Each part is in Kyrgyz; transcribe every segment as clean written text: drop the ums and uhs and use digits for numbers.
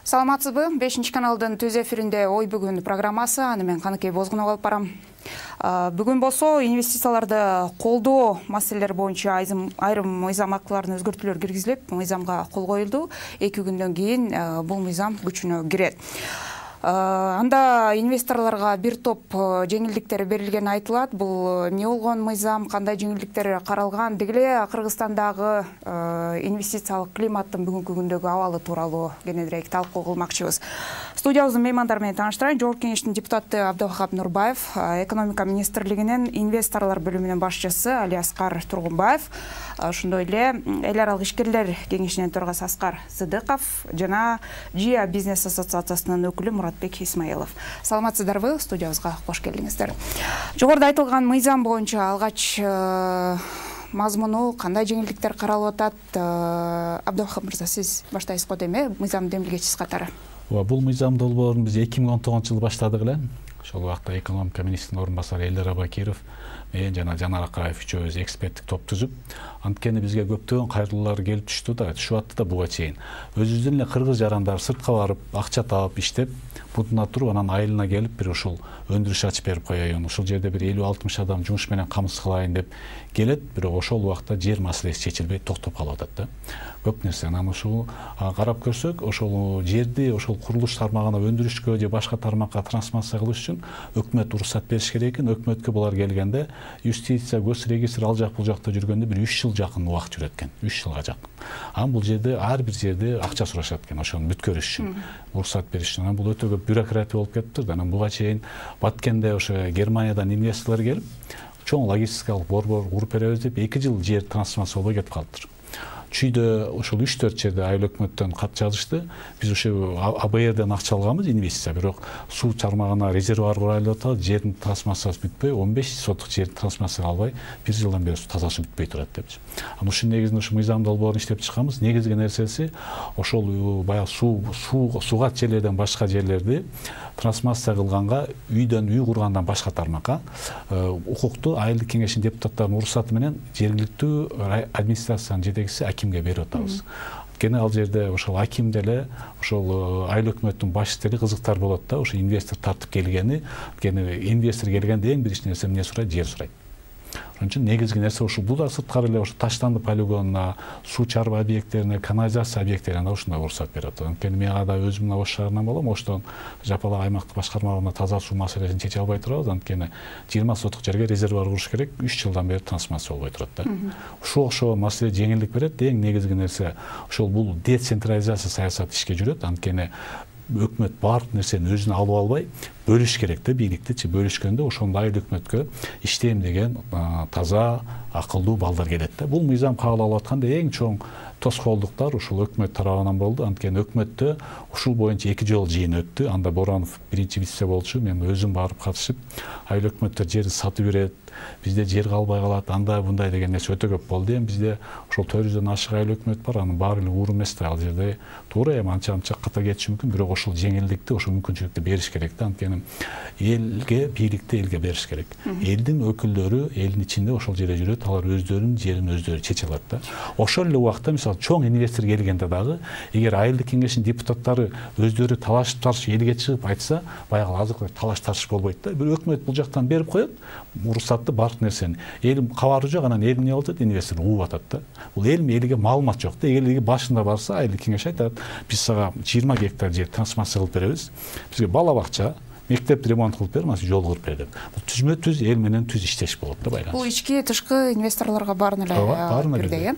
Саламатсызбы? 5 каналдын түз эфиринде ой бүгүн программасы. Аны мен Каныкей Бозгунов алып барам. Бүгүн болсо инвестицияларды колдоо маселелери боюнча айрым мыйзам актыларына өзгөртүүлөр киргизилип, мыйзамга кол коюлду. 2 күндөн кийин бул мыйзам күчүнө кирет. Анда инвесторларга бир топ жеңилдиктер берилгени айтылат. Бул эмне болгон мыйзам, кандай жеңилдиктер каралган, деги эле Кыргызстандагы инвестициялык климаттын бүгүнкү күндөгү абалы тууралуу кененирээк талкуу кылмакчыбыз. Студиябыздын меймандары менен тааныштырайын. Жогорку Кеңештин депутаты Абдывахап Нурбаев, экономика министрлигинин инвесторлор бөлүмүнүн башчысы Алиаскар Тургунбаев, ошондой эле эл аралык ишкерлер кеңешинин төрагасы Аскар Сыдыков жана ЖИА бизнес ассоциациясынын өкүлү Муратбек Исмаилов. Саламатсыздарбы? Студиябызга кош келдиңиздер. Жогоруда айтылган мыйзам боюнча алгач мазмуну кандай жеңилдиктер каралып атат? Абдывахап мырза, сиз баштайсыз го дейм, мыйзамдын эмгичиси катары. Бул мыйзам долбоорун биз 2019-жылы баштадык эле. Ошол убакта экономика министринин орун басары Элдер Абакиров мен жана Жанар Акаев үчөөбүз эксперттик топ түзүп, анткени бизге көптөгөн кайрылуулар келип түштү да, түшүп атты да буга чейин. Өзүбүздүн эле кыргыз жарандары сыртка барып, акча таап, иштеп, бутуна туруп, анан айылына келип бир ушул өндүрүш ачып берип коеюн, ушул жерде бир 50-60 адам жумуш менен камсыз кылайын деп келет, бирок ошол убакта жер маселеси чечилбей токтоп калып атат да. Көп нерсе. Анан ушул карап көрсөк, ошол жерди ошол курулуш тармагына өндүрүшкө же башка тармакка трансформация кылыш үчүн өкмөт уруксат бериш керек экен. Өкмөткө булар келгенде юстиция, гос регистр ал жак бул жакта жүргөндө бир 3 жыл жакын убакыт жүрөт экен. 3 жылга жакын. Анан бул жерде ар бир жерде акча сурашат экен, ошону бүткөрүш үчүн, уруксат бериш үчүн. Анан бул өтө көп бюрократия болуп кетиптир. Анан буга чейин Баткенде ошо Германиядан инвесторлор келип, чоң логистикалык борбор куруп беребиз деп 2 жыл жер трансформация болбой кетип калыптыр. Чүйдө ошол 3-4 жерде айыл өкмөттөн кат жазышты. Биз ошо АБРден акча алганбыз инвестиция, бирок суу тармагына резервуар курайлы деп атат, жердин трансформациясы бүтпөй, 15 сотук жерди трансформация албай, 1 жылдан бери таза суу бүтпөй турат депчи. Анан ушун негизинде ушу мыйзам долбоорун иштеп чыкканбыз. Негизги нерсеси ошол баягы суугат жерлерден башка жерлерди трансформация кылганга, үйдөн үй кургандан башка тармакка укукту айылдык кеңештин депутаттарынын уруксаты менен жергиликтүү администрациянын жетекчиси акимге берип атабыз. Кene ал жерде ошол аким деле, ошол айыл өкмөттүн башчысы деле кызыктар болот да, ошо инвестор тартып келгени, кene инвестор келгенде эң биринчи нерсе эмне сурайт? Жер сурайт. Ошон үчүн негизги нерсе ошо бул да сырткары эле ошо таштанды полигонуна, суу чарба объекттерине, канализация объекттерине ушундай уруксат берип атат. Анткени мен ада өзүм Ош шаарынан болом, Оштон Жапалак аймактык башкармалыгына таза суу маселесин чече албай турабыз. Анткени 20 сотук жерге резервуар куруш керек, 3 жылдан бери трансформация болбой турат да. Ушул ошо маселе жеңилдик берет. Эң негизги нерсе ошол бул децентрализация саясаты ишке жүрөт. Анткени өкмөт баардык нерсени өзүнө алып албай, бөлүш керек да, бийликтичи бөлүшкөндө ошондо айыл өкмөткө иштейм деген таза, акылдуу балдар келет да. Бул мыйзам кабыл алып атканда эң чоң тоскоолдуктар ушул өкмөт тарабынан болду. Анткени өкмөттө ушул боюнча 2 жолу жыйын өттү. Анда Боранов биринчи вице болчу, мен өзүм барып катышып, айыл өкмөттөр жерди сатып берет, бизде жер калбай калат, андай мындай деген нерсе өтө көп болду. Эми бизде ошол 400дөн ашык айыл өкмөт бар, анын баары эле уур эмес да, ал жерде туура эми анча ката кетиши мүмкүн, бирок ошол жеңилдикти, ошол мүмкүнчүлүктү бериш керек да. Анткени элге, бийликти элге бериш керек. Элдин өкүлдөрү элдин ичинде ошол жерде жүрөт, алар өздөрүнүн жерин өздөрү чече алат да. Ошол эле убакта мисалы чоң инвестор келгенде дагы, эгер айылдык кеңештин депутаттары өздөрү талашып тарышып элге чыгып айтса, баягы азыркы талаш тарыш болбойт да. Бир өкмөт бул жактан берип коет, уруксатты баардык нерсени. Эл кабары жок, анан эл эмне болуп атат? Инвестор ууп атат да. Бул элге маалымат жок да. Эгер башында барса, айылдык кеңеш айтат, биз сага 20 гектар жер трансформация кылып беребиз. Бизге бала бакча, мектеп ремонт кылып бер, жол кылып бер деп. Бул түзмө түз эл менен түз иштеш болот да байланыш. Бул ички тышкы инвесторлорго баарын эле бирдей,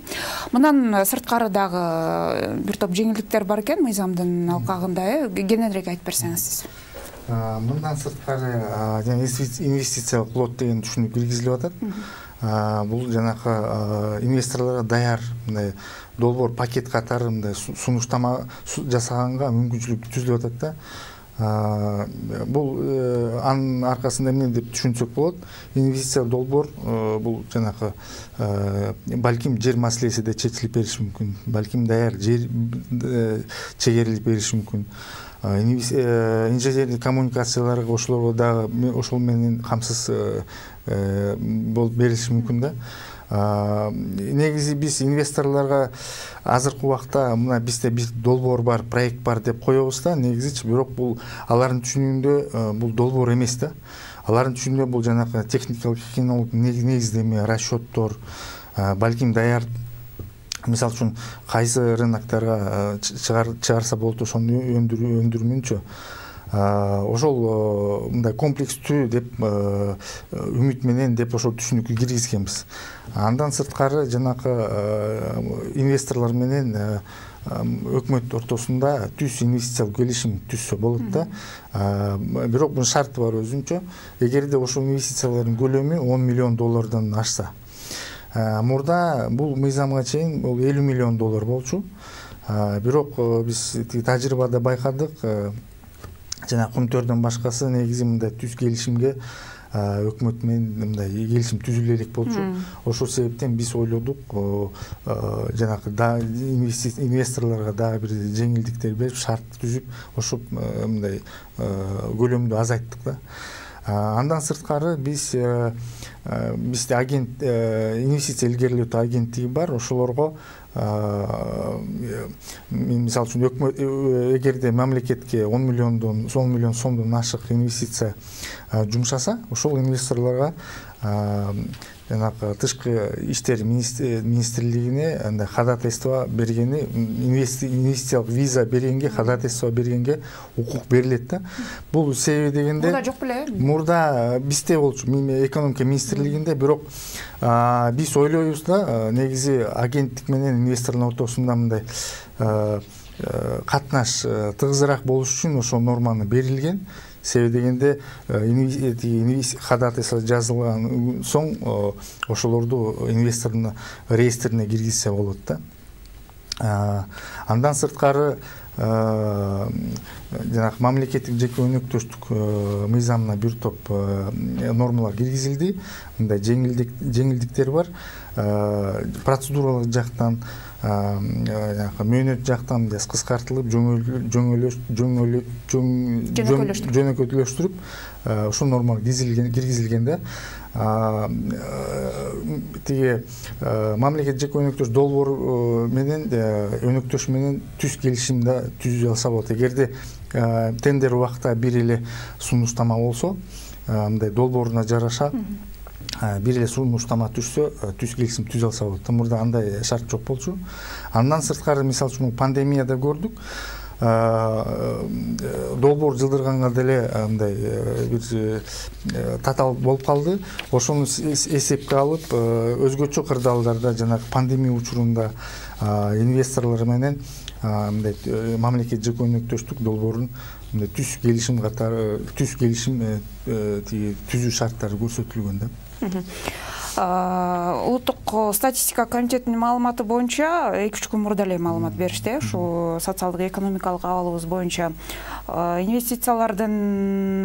Мындан сырткары дагы бир топ жеңилдиктер бар экен мыйзамдын алкагында, кененирээк айтып берсеңиз сиз. Мындан сырткары инвестициялык лот деген түшүнүк киргизилип атат. Бул жанакы инвесторлорго даяр мындай долбоор пакет катары мындай сунуштама жасаганга мүмкүнчүлүк түзүлүп атат да. Бул анын аркасында эмне деп түшүнсөк болот? Инвестиция долбоор бул жанакы балким жер маселеси да чечилип бериши мүмкүн. Балким даяр жер чегерилип бериши мүмкүн. Инженерлик коммуникацияларга ошолорго дагы ошол менен камсыз болуп бериши мүмкүн да. негизи биз инвесторлорго азыркы убакта мына бизде бир долбоор бар, проект бар деп коебуз да, негизичи бирок бул алардын түшүнүгүндө бул долбоор эмес да. Алардын түшүнүгүндө бул жанагы техникалык экономикалык негиздеме, расчеттор, балким даяр, мисалы үчүн кайсы рыноктарга чыгарса болот ошону өндүрмөнчү. Ошол мындай комплекстүү деп үмүт менен деп ошол түшүнүккө киргизгенбиз. Андан сырткары жанакы инвесторлор менен өкмөт ортосунда түз инвестициялык келишим түзсө болот да. Бирок бунун шарты бар өзүнчө. Эгерде ошол инвестициялардын көлөмү 10 миллион доллардан ашса. Мурда бул мыйзамга чейин бул 50 миллион доллар болчу. Бирок биз тажрыйбада байкадык, жана Кумтөрдөн башкасы негизи мындай түз келишимге өкмөт менен мындай келишим түзүлө элек болчу. Ошол себептен биз ойлодук, жанагы инвесторлорго дагы бир жеңилдиктер берип, шарт түзүп, ошо мындай көлөмдү азайттык да. Андан сырткары бизде агент, инвестиция илгерилетүү агенттиги бар. Ошолорго мисалы үчүн өкмөт эгерде мамлекетке 10 миллион сомдон ашык инвестиция жумшаса, ошол инвесторлорго жанагы тышкы иштер министрлигине андай ходатайство бергени, инвестициялык виза бергенге, ходатайство бергенге укук берилет да. Бул себеби дегенде мурда жок беле? Мурда бизде болчу, экономика министрлигинде, бирок биз ойлойбуз да, негизи агенттик менен инвесторлордун ортосунда мындай катнаш тыгызыраак болуш үчүн ошол норманы берилген. Себеби дегенде ходатайство жазылган соң ошолорду инвестордун реестрине киргизсе болот да. Андан сырткары жанагы мамлекеттик жеке өнөктөштүк мыйзамына бир топ нормалар киргизилди. Мындай жеңилдиктер бар. Процедуралык жактан, мөөнөт жактан кыскартылып, жөнөкөйлөштүрүп, ушул нормалар киргизилген да. Тиги мамлекет жеке өнөктөш долбоор менен өнөктөш менен түз келишимде түзүп алса болот. Эгерде тендер убакта бир эле сунуштама болсо, мындай долбооруна жараша бир эле сунуштама түшсө, түз келишим түзүп алса болот. Мурда андай шарт жок болчу. Андан сырткары, мисалы үчүн пандемияда көрдүк. Долбоор жылдырганга деле мындай бир татаал болуп калды. Ошону эсепке алып, өзгөчө кырдаалдарда жанагы пандемия учурунда инвесторлор менен мындай мамлекет жеке өнөктөштүк долбоорун түз келишим катары, түз келишим түзүү шарттары көрсөтүлгөн да. Улуттук статистика комитетинин маалыматы боюнча 2-3 күн мурда эле маалымат беришти. Ушу социалдык экономикалык абалыбыз боюнча инвестициялардын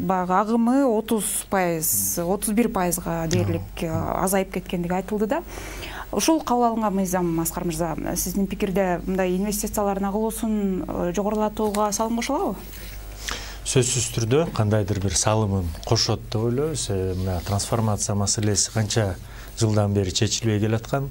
баягы агымы 31%га дээрлик азайып кеткендиги айтылды да. Ушул кабыл алынган мыйзам, Аскар мырза, сиздин пикирде мындай инвестициялардын агылуусун жогорулатууга салым кошулабы? Сөзсүз түрдө кандайдыр бир салымын кошот деп ойлойбуз. Мына трансформация маселеси канча жылдан бери чечилбей келаткан.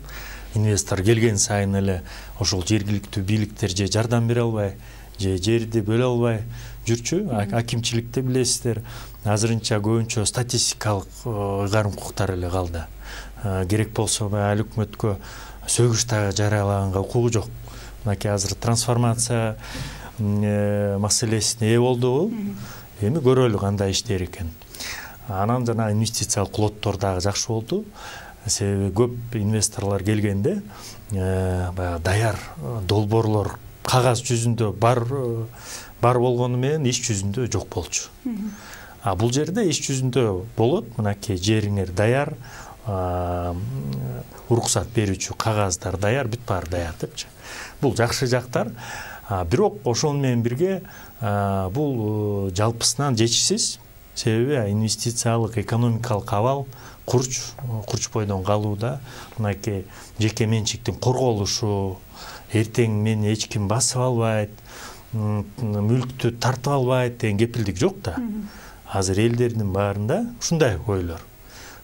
Инвестор келген сайын эле ошол жергиликтүү бийликтер же жардам бере албай, же жерди бөлө албай жүрчү. Акимчиликте билесиздер, азырынча көбүнчө статистикалык ыйгарым укуктар эле калды. Керек болсо ал өкмөткө сөгүш дагы жарыялаганга укугу жок. Мынакей азыр трансформация маселесине ээ болдубу, эми көрөлү кандай иштер экен. Анан жана инвестициялык лоттор дагы жакшы болду. Себеби көп инвесторлор келгенде баягы даяр долбоорлор кагаз жүзүндө бар болгону менен иш жүзүндө жок болчу. Бул жерде иш жүзүндө болот, мынакей жериңер даяр, уруксат берүүчү кагаздар даяр, бүт баары даяр депчи. Бул жакшы жактар. Бирок ошол менен бирге бул жалпысынан жетишсиз. Себеби инвестициялык экономикалык абал курч бойдон калууда, мынакей жеке менчиктин корголушу, эртең мени эч ким басып албайт, мүлктү тартып албайт деген кепилдик жок да. Азыр элдердин баарында ушундай ойлор.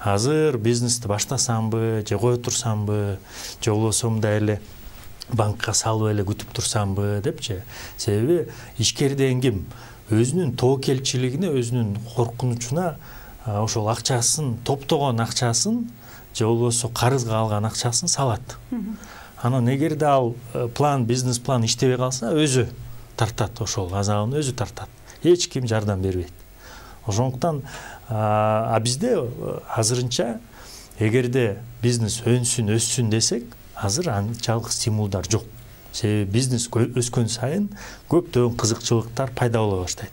азыр бизнести баштасамбы же кое турсамбы, же болбосо мындай эле банкка салып эле күтүп турсамбы депчи. Себеби ишкерден ким өзүнүн тобокелчилигине, өзүнүн коркунучуна ошол акчасын, топтогон акчасын же болбосо карызга алган акчасын салат. Анан эгерде ал бизнес план иштебей калса, өзү тартат, ошол азабын өзү тартат. Эч ким жардам бербейт. Ошондуктан бизде азырынча эгерде бизнес өнсүн, өссүн десек, азыр анчалык стимулдар жок. Себеби бизнес өскөн сайын көптөгөн кызыкчылыктар пайда боло баштайт.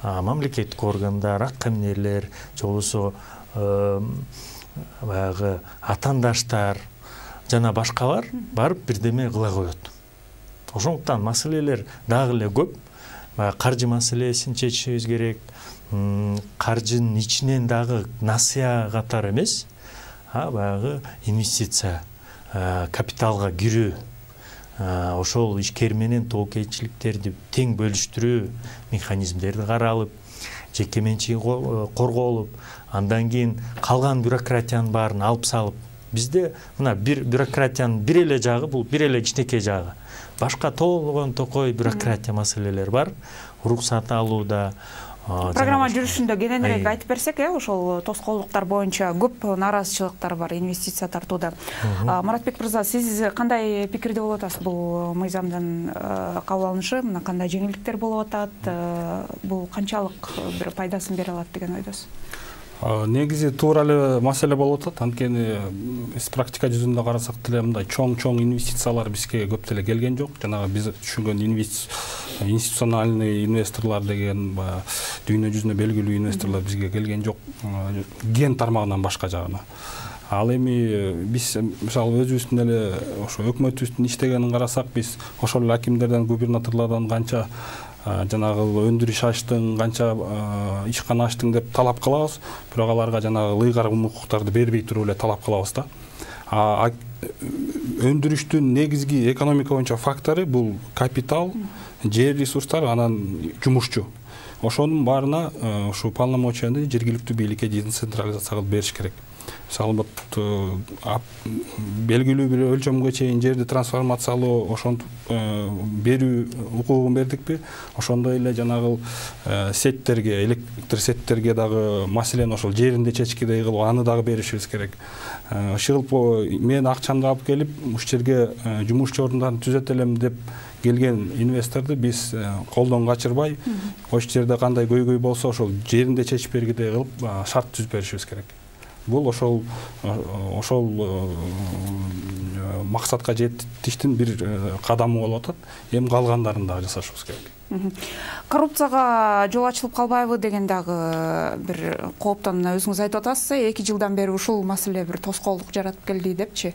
Мамлекеттик органдар, аккаминерлер, же болбосо баягы атаандаштар жана башкалар барып бирдеме кыла коет. Ошондуктан маселелер дагы эле көп. Каржы маселесин чечишибиз керек. Каржынын ичинен дагы насыя катары эмес, баягы инвестиция, капиталга кирүү, ошол ишкер менен тобокелчиликтерди тең бөлүштүрүү механизмдери каралып, жеке менчиги корголуп, андан кийин калган бюрократиянын баарын алып салып, бизде мына бир бюрократиянын бир эле жагы, бул бир эле кичинекей жагы. Башка толгон токой бюрократия маселелери бар. Уруксат алууда, программа жүрүшүндө кененирээк айтып берсек, ошол тоскоолдуктар боюнча көп нааразычылыктар бар инвестиция тартууда. Маратбек мырза, сиз кандай пикирде болуп атасыз бул мыйзамдын кабыл алынышы? Мына кандай жеңилдиктер болуп атат? Бул канчалык бир пайдасын бере алат деген ойдосуз? Негизи туура эле маселе болуп атат. Анткени практика жүзүндө карасак деле мындай чоң инвестициялар бизге көп деле келген жок. Жанагы биз түшүнгөн институциональный инвесторлор деген дүйнө жүзүнө белгилүү инвесторлор бизге келген жок. Ген тармагынан башка жагына. Ал эми биз мисалы өзүбүздүн эле ошо өкмөтүбүздүн иштегенин карасак, биз ошол эле акимдерден, губернаторлордон канча жанагы өндүрүш ачтың, канча ишкана ачтың деп талап кылабыз, бирок аларга жанагы ыйгарым укуктарды бербей туруп эле талап кылабыз да. Өндүрүштүн негизги экономика боюнча фактору бул капитал, жер ресурстары, анан жумушчу. Ошонун баарына ушу полномочияны жергиликтүү бийликке децентрализация кылып бериш керек. Мисалы белгилүү бир өлчөмгө чейин жерди трансформациялоо, ошонтип берүү укугун бердикпи? Ошондой эле жанагы сеттерге, электр сеттерге дагы маселени ошол жеринде чечкидей кылып, аны дагы беришибиз керек. Ишылып мен акчамды алып келип, ушул жерге жумушчу орундарын түзөт элем деп келген инвесторду биз колдон качырбай, ошол жерде кандай көйгөй болсо, ошол жеринде чечип бергидей кылып шарт түзүп беришибиз керек. Бул ошол максатка жетиштин бир кадамы болуп атат. Эми калгандарын дагы жасашыбыз керек. Коррупцияга жол ачылып калбайбы деген дагы бир кооптон өзүңүз айтып атасыз. 2 жылдан бери ушул маселе бир тоскоолдук жаратып келди депчи.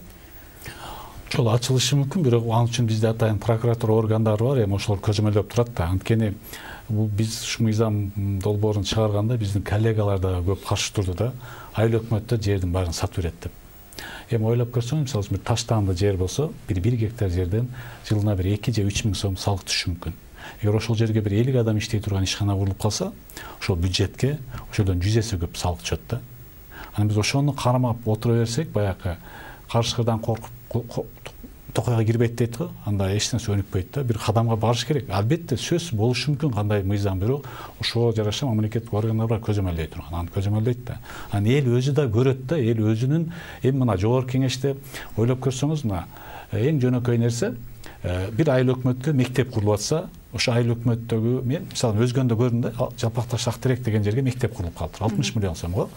Жол ачылышы мүмкүн, бирок ал үчүн бизде атайын прокуратура органдары бар, эми ошолор көзөмөлдөп турат да. Анткени бул биз ушу мыйзам долбоорун чыгарганда биздин коллегалар да көп каршы турду да. Айыл өкмөттө жердин баарын сатып берет деп. Эми ойлоп көрсөңүз, мисалы үчүн таштаанды жер болсо, 1 гектар жерден жылына бир 2 же 3 миң сом салык түшүшү мүмкүн. Эгер ошол жерге бир 50 адам иштей турган ишкана курулуп калса, ошол бюджетке ошодон 100 эсе көп салык түшөт да. Анан биз ошону кармап отура берсек, баягы карышкырдан коркуп токойго кирбейт дейт го, анда эч нерсе өнүкпөйт да. Бир кадамга барыш керек. Албетте сөз болушу мүмкүн кандай мыйзам, бирок ошого жараша мамлекеттик органдар бар көзөмөлдөй турган. Аны көзөмөлдөйт да. Анан эл өзү да көрөт да, эл өзүнүн эми мына жогорку кеңеште ойлоп көрсөңүз, мына эң жөнөкөй нерсе, бир айыл өкмөттө мектеп курулуп атса, ошо айыл өкмөттөгү мен мисалы өзгөндө көрдүм да, Жалпакташ Актерек деген жерге мектеп курулуп калыптыр. 60 миллион сомго.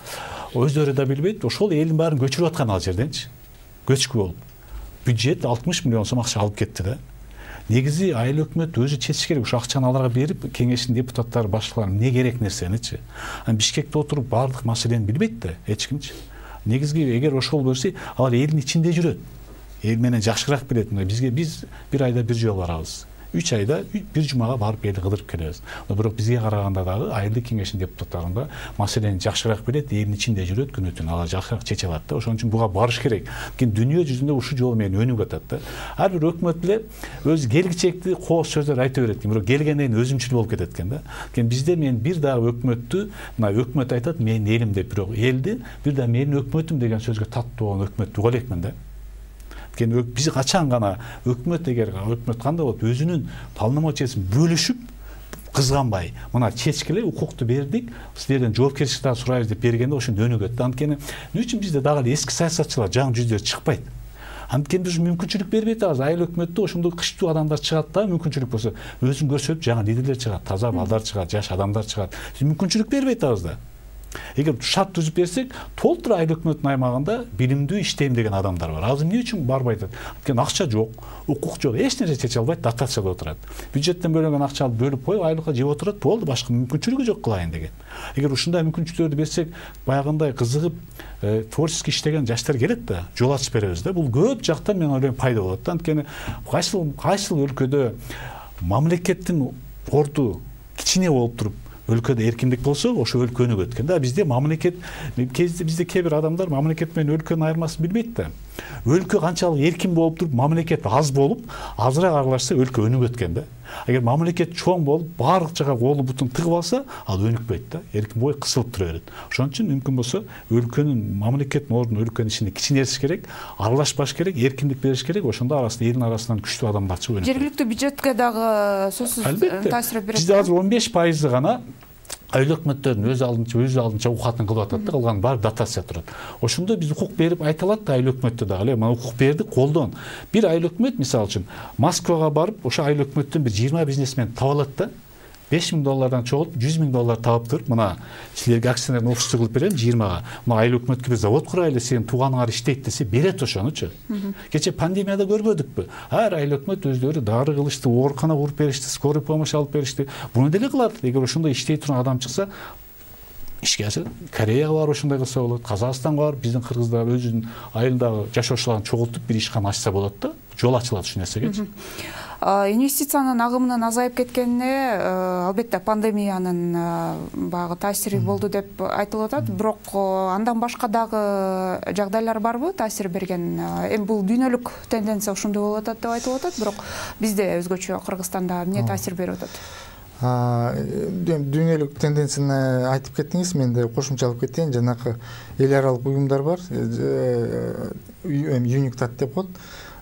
Өздөрү да билбейт, ошол элдин баарын көчүрүп аткан ал жерденчи. Көчкү болуп. Бюджет 60 миллион сом акча алып кетти да. Негизи айыл өкмөт өзү чечиш керек, ошо акчаны аларга берип, кеңештин депутаттары, башчылары эмне керек нерсеничи. Бишкекте отуруп баардык маселени билбейт да эч кимчи. Негизги эгер ошол болсо, алар элдин ичинде жүрөт. Эл менен жакшыраак билет. Биз бир айда бир жолу барабыз. 3 айда bir жумага барып элди кыдырып келебиз. Бирок бизге караганда дагы айылдык кеңештин депутаттарында маселени жакшыраак билет, элдин ичинде жүрөт, күнү түн ала жакшыраак чече алат да. Ошон үчүн буга барыш керек. Дүнүйө жүзүндө ушул жолу менен өнүгүп атат да. Ар бир өкмөт эле өз келгичекти кооз сөздөр айтып берет экен, бирок келгенден кийин өзүмчүл болуп кетет экен да. Бизде мен бир дагы өкмөттү, мына өкмөт айтат менин элим деп, бирок элди бир да менин өкмөтүм деген сөзгө таттуу болгон өкмөттү уга элекмин да. Биз качан гана өкмөт эгер өкмөт кандай болуп өзүнүн полномочиясын бөлүшүп кызганбай мына чечкиле укукту бердик, силерден жоопкерчиликти сурайбыз деп бергенде ошондо өнүгөт. Анткени эмне үчүн бизде дагы эски саясатчылар жаңы жүздөр чыкпайт? Анткени биз мүмкүнчүлүк бербейт азыр. Айыл өкмөттө ошондой кычтуу адамдар чыгат да, мүмкүнчүлүк болсо өзүн көрсөтүп жаңы лидерлер чыгат, таза балдар чыгат, жаш адамдар чыгат. Биз мүмкүнчүлүк бербейт азыр. Эгер шарт түзүп берсек, толтур айыл өкмөттүн аймагында билимдүү иштейм деген адамдар бар. Азыр эмне үчүн барбайт? Анткени акча жок, укук жок, эч нерсе чече албайт, дотацияда отурат. Бюджеттен бөлөнгөн акчаны бөлүп коюп, айлыкка жеп отурат, болду, башка мүмкүнчүлүгү жок кылайын деген. Эгер ушундай мүмкүнчүлүктөрдү берсек, баягындай кызыгып, творческий иштеген жаштар келет да, жол ачып беребиз да. Бул көп жактан мен ойлойм пайда болот да. Анткени кайсыл өлкөдө мамлекеттин орду кичине болуп туруп өлкөдө эркиндик болсо, ошо өлкө өнүгөт экен да. Бизде мамлекет, бизде кээ бир адамдар мамлекет менен өлкөнүн айырмасын билбейт да. Өлкө канчалык эркин болуп туруп, мамлекет аз болуп, азыраак аралашса өлкө өнүгөт экен да. Эгер мамлекет чоң болуп, баардык жака колу бутун тыгып алса, ал өнүкпөйт да. Эркин бой кысылып тура берет. Ошон үчүн мүмкүн болсо өлкөнүн, мамлекеттин ордун өлкөнүн ичинде кичинертиш керек, аралашпаш керек, эркиндик бериш керек. Ошондо арасында элдин арасынан күчтүү адамдар чыгып өнүгөт. Жергиликтүү бюджетке дагы сөзсүз таасир берет. Бизде азыр 15% гана айыл өкмөттөрдүн өз алдынча укатын кылып атат да, калган бар дотация турат. Ошондо биз укук берип айта алат да айыл өкмөттө дагы эле, мына укук бердик, колдон. Бир айыл өкмөт мисалы үчүн Москвага барып, ошо айыл өкмөттөн бир 20 бизнесмен таап алат да. $5.000 чогулуп, $100.000 таап туруп, мына силерге акционерный общество кылып берем 20-га. Мына айыл өкмөткө бир завод курайлы, сенин тууганыңар иштейт десе, берет ошонучу. Кече пандемияда көрбөдүкпү? Ар айыл өкмөт өздөрү дары кылышты, оорукана куруп беришти, скорый помощь алып беришти. Буну деле кылат. Эгер ошондой иштей турган адам чыкса, ишке ашыр. Кореяга барып ошондой кылса болот, Казакстанга барып, биздин кыргыздар өзүнүн айылдагы жашоочуларын чогултуп бир ишкана ачса болот да. Жол ачылат ушул нерсегечи. Инвестициянын агымынын азайып кеткенине албетте пандемиянын баягы таасири болду деп айтылып атат, бирок андан башка дагы жагдайлар барбы таасир берген? Эми бул дүйнөлүк тенденция ушундай болуп атат деп айтылып атат, бирок бизде өзгөчө Кыргызстанда эмне таасир берип атат? Дүйнөлүк тенденцияны айтып кеттиңиз, мен да кошумчалап кетейин. Жанакы эл аралык уюмдар бар, юниктат деп коет.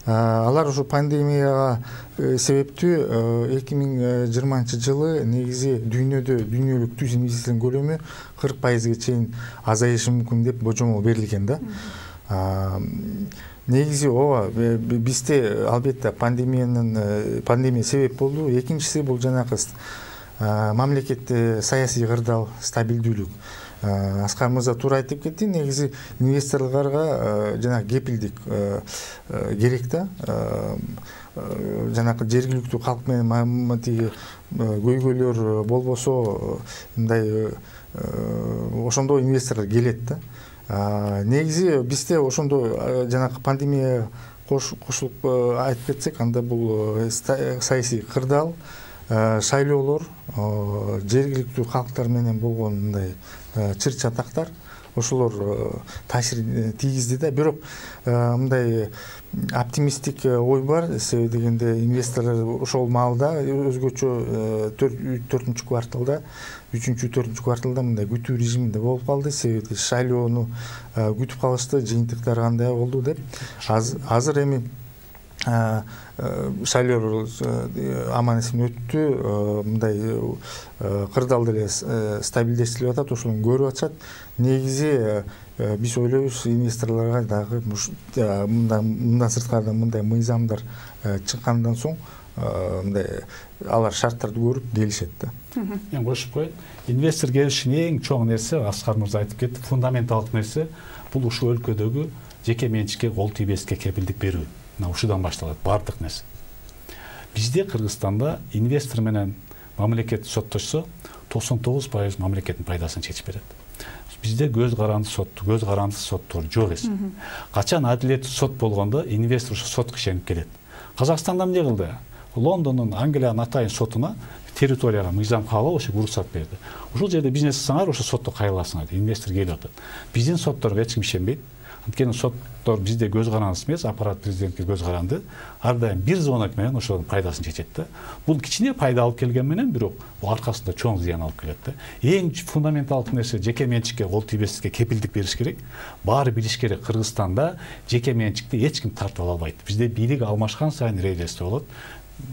Алар ушу пандемияга себептүү 2020 жылы негизи дүйнөдө дүйнөлүк түз инвестициянын көлөмү 40%га чейин азайышы мүмкүн деп божомол берилген да. Негизи ооба, бизде албетте пандемия себеп болду. Экинчиси бул жанакы мамлекетте саясий кырдаал, стабилдүүлүк. Аскар мырза туура айтып кетти, негизи инвесторлорго жанагы кепилдик керек да. Жанакы жергиликтүү калк менен тиги көйгөйлөр болбосо, мындай ошондо инвесторлор келет да. Негизи бизде ошондо жанакы пандемия кошулуп айтып кетсек, анда бул саясий кырдаал, шайлоолор, жергиликтүү калктар менен болгон мындай чыр чатактар, ошолор таасир тийгизди да. Бирок мындай оптимисттик ой бар, себеби дегенде инвесторлор ошол маалда өзгөчө 4-4 кварталда, 3-4 кварталда мындай күтүү режиминде болуп калды. Себеби шайлоону күтүп калышты, жыйынтыктар кандай болду деп. Азыр эми шайлоо аман эсен өттү, мындай кырдаал деле стабилдештирип атат, ошону көрүп атышат. Негизи биз ойлойбуз, инвесторлорго дагы мындан сырткары мындай мыйзамдар чыккандан соң мындай алар шарттарды көрүп келишет да. Мен кошуп коеюн. Инвестор келишин эң чоң нерсе, Аскар мырза айтып кетти, фундаменталдык нерсе бул ушул өлкөдөгү жеке менчикке кол тийбестикке кепилдик берүү. Ушудан башталат баардык нерсе. Бизде Кыргызстанда инвестор менен мамлекет соттошсо 99% мамлекеттин пайдасын чечип берет. Бизде көз карандысыз соттор жок эс. Качан адилеттүү сот болгондо инвестор ушу сотко ишенип келет. Казакстанда эмне кылды? Лондондун Англиянын атайын сотуна территорияга мыйзам каалап ошо уруксат берди. Ушул жерде бизнес кылсаңар ошо сотто кайрыласыңар дейт. Инвестор келип атат. Биздин сотторго эч ким ишенбейт. Анткени соттор бизде көз карандысыз эмес, аппарат президентке көз каранды. Ар дайым бир звонок менен ошонун пайдасын чечет да. Бул кичине пайда алып келген менен, бирок бул аркасында чоң зыян алып келет да. Эң фундаменталдык нерсе жеке менчикке, кол тийбестикке кепилдик бериш керек. Баары билиш керек, Кыргызстанда жеке менчикти эч ким тартып ала албайт. Бизде бийлик алмашкан сайын рейдерство болот.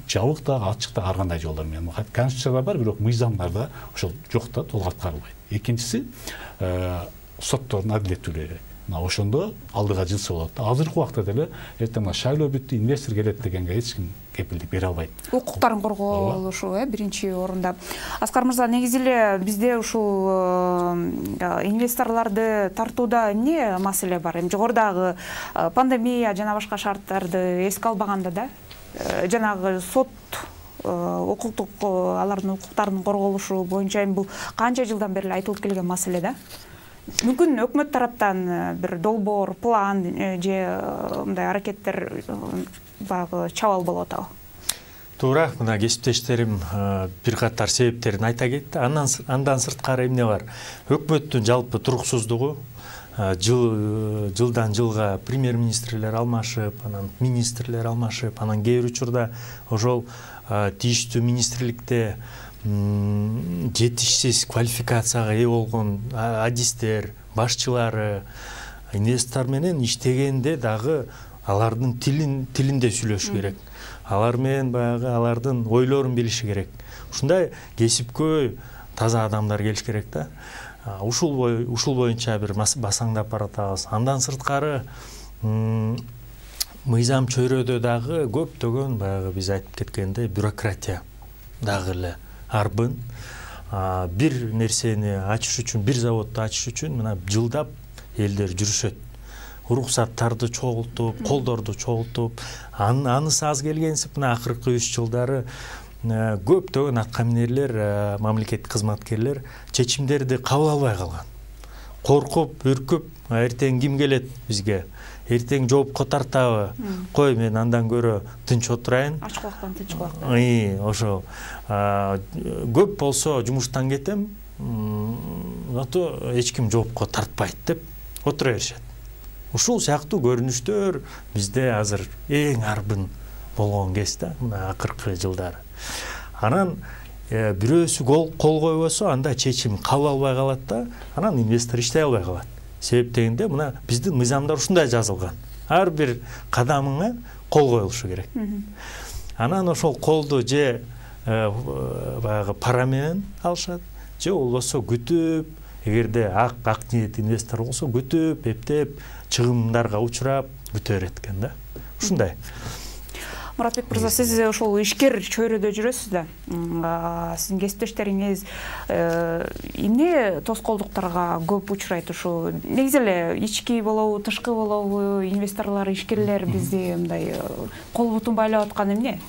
Жабык да, ачык да ар кандай жолдор менен. Конституцияда бар, бирок мыйзамдарда ошол жок да, толук аткарылбайт. Экинчиси, соттордун адилеттүүлүгү керек. Ошондо алдыга жылса болот. Азыркы убакта деле эртең шайлоо бүттү, инвестор келет дегенге эч ким кепилдик бере албайт. Укуктарын корголушу биринчи орунда. Аскар мырза, негизи эле бизде ушул инвесторлорду тартууда эмне маселе бар? Эми жогорудагы пандемия жана башка шарттарды эске албаганда да, жанагы сот укуктук алардын укуктарынын корголушу боюнча бул канча жылдан бери айтылып келген маселе да? Мүмкүн өкмөт тараптан бир долбоор, план же мындай аракеттер багы чабал болуп атабы? Туура, мына кесиптештерим бир катар себептерин айта кетти. Андан сырткары эмне бар? Өкмөттүн жалпы туруксуздугу, жылдан жылга премьер-министрлер алмашып, анан министрлер алмашып, анан кээ бир учурда ошол тийиштүү министрликте жетишсиз квалификацияга ээ болгон адистер, башчылары инвестор менен иштегенде дагы алардын тилинде сүйлөшү керек. Алар менен баягы алардын ойлорун билиши керек. Ушундай кесипкөй таза адамдар келиш керек да. Ушул боюнча бир басаңдап баратабыз. Андан сырткары мыйзам чөйрөдө дагы көптөгөн баягы биз айтып кеткендей бюрократия дагы эле арбын. Бир нерсени ачыш үчүн, бир заводду ачыш үчүн мына жылдап элдер жүрүшөт. Уруксаттарды чогултуп, колдорду чогултуп, анысы аз келгенсип мына акыркы 3 жылдары көптөгөн аткаминерлер, мамлекеттик кызматкерлер чечимдерди кабыл албай калган. Коркуп, үркүп, эртең ким келет бизге? Эртең жоопко тартабы? Кой, мен андан көрө тынч отурайын. Ачык убактан тынч убакта. Ошо көп болсо жумуштан кетем, зато эч ким жоопко тартпайт деп отура беришет. Ушул сыяктуу көрүнүштөр бизде азыр эң арбын болгон кез да, мына акыркы жылдары. Анан бирөөсү кол койбосо анда чечим кабыл албай калат да, анан инвестор иштей албай калат. Себеп дегенде мына биздин мыйзамдар ушундай жазылган. Ар бир кадамыңа кол коюлушу керек. Анан ошол колду же баягы пара менен алышат, же болбосо күтүп, эгерде ак ниет инвестор болсо күтүп, эптеп, чыгымдарга учурап күтө берет экен да. Ушундай. Муратбек мырза, сиз ошол ишкер чөйрөдө жүрөсүз да. Сиздин кесиптештериңиз эмне тоскоолдуктарга көп учурайт ушу? Негизи эле ички болобу, тышкы болобу, инвесторлор, ишкерлер бизди мындай кол бутун байлап аткан эмне?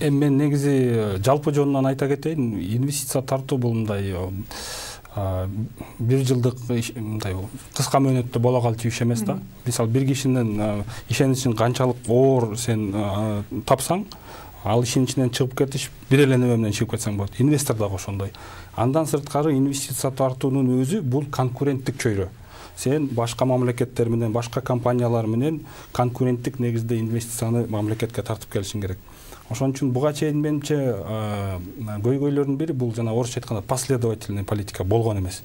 Мен негизи жалпы жонунан айта кетейин, инвестиция тартуу бул мындай бир жылдык мындай кыска мөөнөттө боло калчу иш эмес да. Мисалы бир кишинин ишеничин канчалык оор сен тапсаң, ал ишин ичинен чыгып кетиш бир эле неме менен чыгып кетсең болот. Инвестор дагы ошондой. Андан сырткары инвестиция тартуунун өзү бул конкуренттик чөйрө. Сен башка мамлекеттер менен, башка компаниялар менен конкуренттик негизде инвестицияны мамлекетке тартып келишиң керек. Ошон үчүн буга чейин менимче көйгөйлөрдүн бири бул жана орусча айтканда последовательный политика болгон эмес.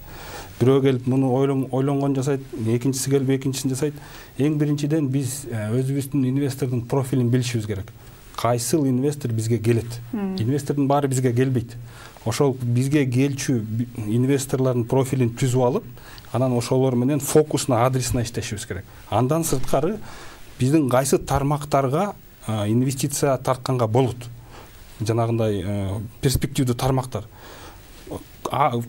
Бирөө келип муну ойлонгон жасайт, экинчиси келип экинчисин жасайт. Эң биринчиден биз өзүбүздүн инвестордун профилин билишибиз керек. Кайсыл инвестор бизге келет? Инвестордун баары бизге келбейт. Ошол бизге келчү инвесторлордун профилин түзүп алып, анан ошолор менен фокусуна, адресине иштешибиз керек. Андан сырткары биздин кайсы тармактарга инвестиция тартканга болот. Жанагындай перспективдүү тармактар.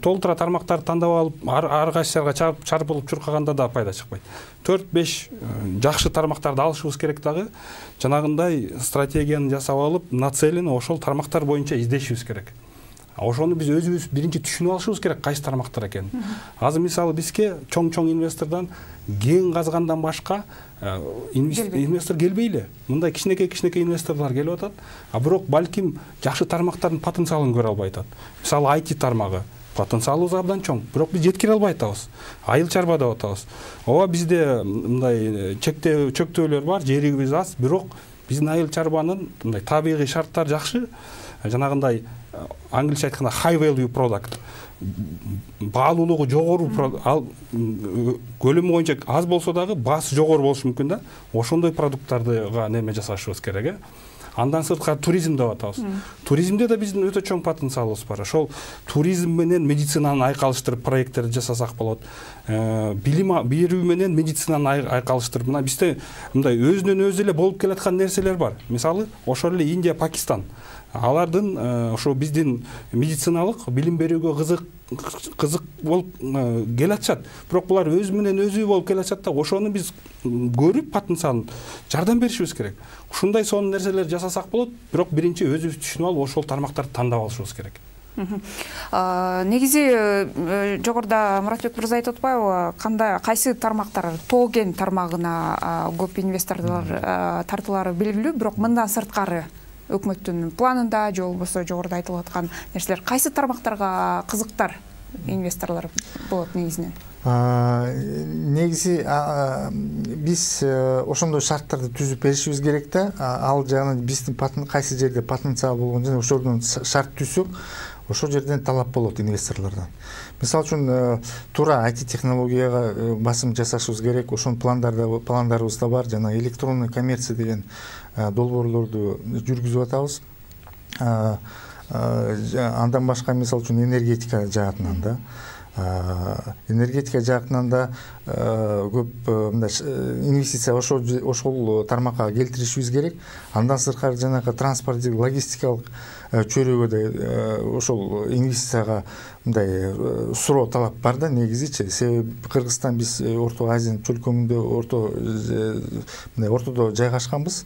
Толтура тармактарды тандап алып, ар кайсыга чарпылып чуркаганда да пайда чыкпайт. 4-5 жакшы тармактарды алышыбыз керек дагы. Жанагындай стратегияны жасап алып, нацелени ошол тармактар боюнча издешибиз керек. Ошону биз өзүбүз биринчи түшүнүп алышыбыз керек кайсы тармактар экенин. Азыр мисалы бизге чоң инвестордон кен казгандан башка инвестор келбей эле. Мындай кичинекей инвесторлор келип атат, а бирок балким жакшы тармактардын потенциалын көрө албай атат. Мисалы IT тармагы потенциалыбыз абдан чоң, бирок биз жеткире албай атабыз. Айыл чарба деп атабыз. Ооба бизде мындай чектөөлөр бар, жерибиз аз, бирок биздин айыл чарбанын мындай табигый шарттары жакшы. Жанагындай англисче айтканда high value product. Баалуулугу жогору, көлөмү боюнча аз болсо дагы баасы жогору болушу мүмкүн да. Ошондой продукттарга неме жасашыбыз керек. Андан сырткары туризм деп атабыз. Туризмде да биздин өтө чоң потенциалыбыз бар. Ошол туризм менен медицинаны айкалыштырып проекттерди жасасак болот. Билим берүү менен медицинаны айкалыштырып, мына бизде мындай өзүнөн өзү эле болуп келаткан нерселер бар. Мисалы, ошол эле Индия, Пакистан. Алардын ошо биздин медициналык билим берүүгө кызык болуп келатышат. Бирок булар өзү менен өзү болуп келатышат да, ошону биз көрүп потенциалын жардам беришибиз керек. Ушундай сонун нерселер жасасак болот, бирок биринчи өзүбүз түшүнүп алып ошол тармактарды тандап алышыбыз керек. Негизи жогоруда Муратбек мырза айтып атпайбы, кайсы тармактар тоо кен тармагына көп инвесторлор тартуулары белгилүү, бирок мындан сырткары өкмөттүн планында же болбосо жогоруда айтылып аткан нерселер кайсы тармактарга кызыктар инвесторлор болот негизинен? Негизи биз ошондой шарттарды түзүп беришибиз керек да. Ал жагынан биздин кайсы жерде потенциал болгон жана ошолдон шарт түзсөк, ошол жерден талап болот инвесторлордон. Мисалы үчүн туура IT технологияга басым жасашыбыз керек. Ошонун пландарыбызда бар. Жана электронный коммерция деген долбоорлорду жүргүзүп атабыз. Андан башка мисалы үчүн энергетика жаатынан да. Энергетика жаатынан да көп инвестиция ошол тармакка келтиришибиз керек. Андан сырткары жанагы транспорт, логистикалык чөйрөгө да ошол инвестицияга мындай суроо талап бар да негизичи. Себеби Кыргызстан биз Орто Азиянын чөлкөмүндө ортодо жайгашканбыз.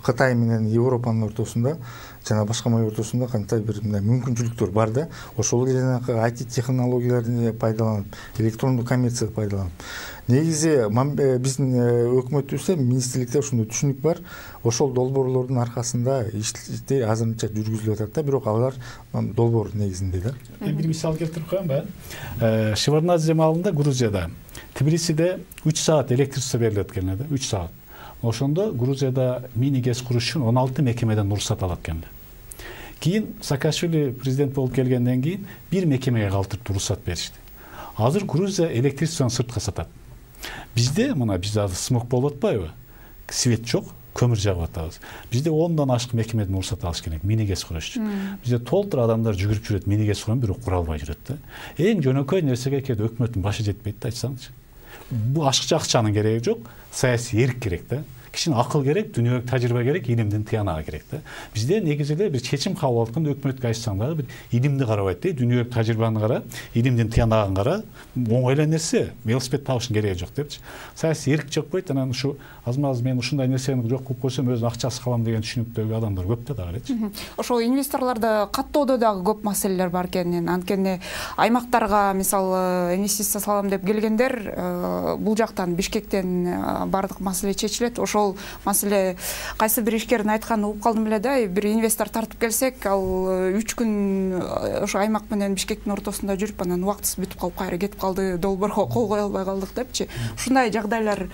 Кытай менен Европанын ортосунда жана башка май ортосунда кандай бир мүмкүнчүлүктөр бар да. Ошол жанагы IT технологияларды пайдаланып, электрондук коммерцияны пайдаланып. Негизи биздин өкмөтүбүздө, министрликте ошондой түшүнүк бар. Ошол долбоорлордун аркасында иштер азырынча жүргүзүлүп атат да, бирок алар долбоор негизинде да. Бир мисал келтирип коеюнбу? Шеварднадзе маалында Грузияда, Тбилисиде 3 саат электричество берилет экен да, 3 саат. Ошондо Грузияда мини гез куруш үчүн 16 мекемеден уруксат алат экен. Кийин Саакашвили президент болуп келгенден кийин бир мекемеге калтырып уруксат беришти. Азыр Грузия электричествону сыртка сатат. Бизде азыр смог болуп атпайбы? Свет жок, көмүр жагып атабыз. Бизде 10дан ашык мекемеден уруксат алыш керек мини гез куруш үчүн. Бизде толтур адамдар жүгүрүп жүрөт, мини гез курам, бирок кура албай жүрөт да. Эң жөнөкөй нерсеге кээде өкмөттүн башы жетпейт да, айтсаңызчы. Бу ашыкча акчанын кереги жок, саясий эрк керек да. Кишине акыл керек, дүйнөлүк тажрыйба керек, илимдин тыянагы керек да. Бизде негизи эле бир чечим кабыл алып атканда өкмөткө айтсаң дагы бир илимди карабайт да, дүйнөлүк тажрыйбаны кара, илимдин тыянагын кара, оңой эле нерсе, велосипед табыштын кереги жок депчи. Саясий эрк жокпойт, анан ушу азмаз мен ушундай нерсени жок кылып койсом өзүм акчасыз калам деген түшүнүктөгү адамдар көп да дагы элечи. Ошол инвесторлорду каттоодо дагы көп маселелер бар экенин, анткени аймактарга мисалы инвестиция салам деп келгендер бул жактан Бишкектен бардык маселе чечилет. Ошол маселе кайсы бир ишкердин айтканын угуп калдым эле да, бир инвестор тартып келсек, ал 3 күн ошо аймак менен Бишкектин ортосунда жүрүп, анан убактысы бүтүп калып кайра кетип калды, долбоорго кол кое албай калдык депчи. Ушундай жагдайлар.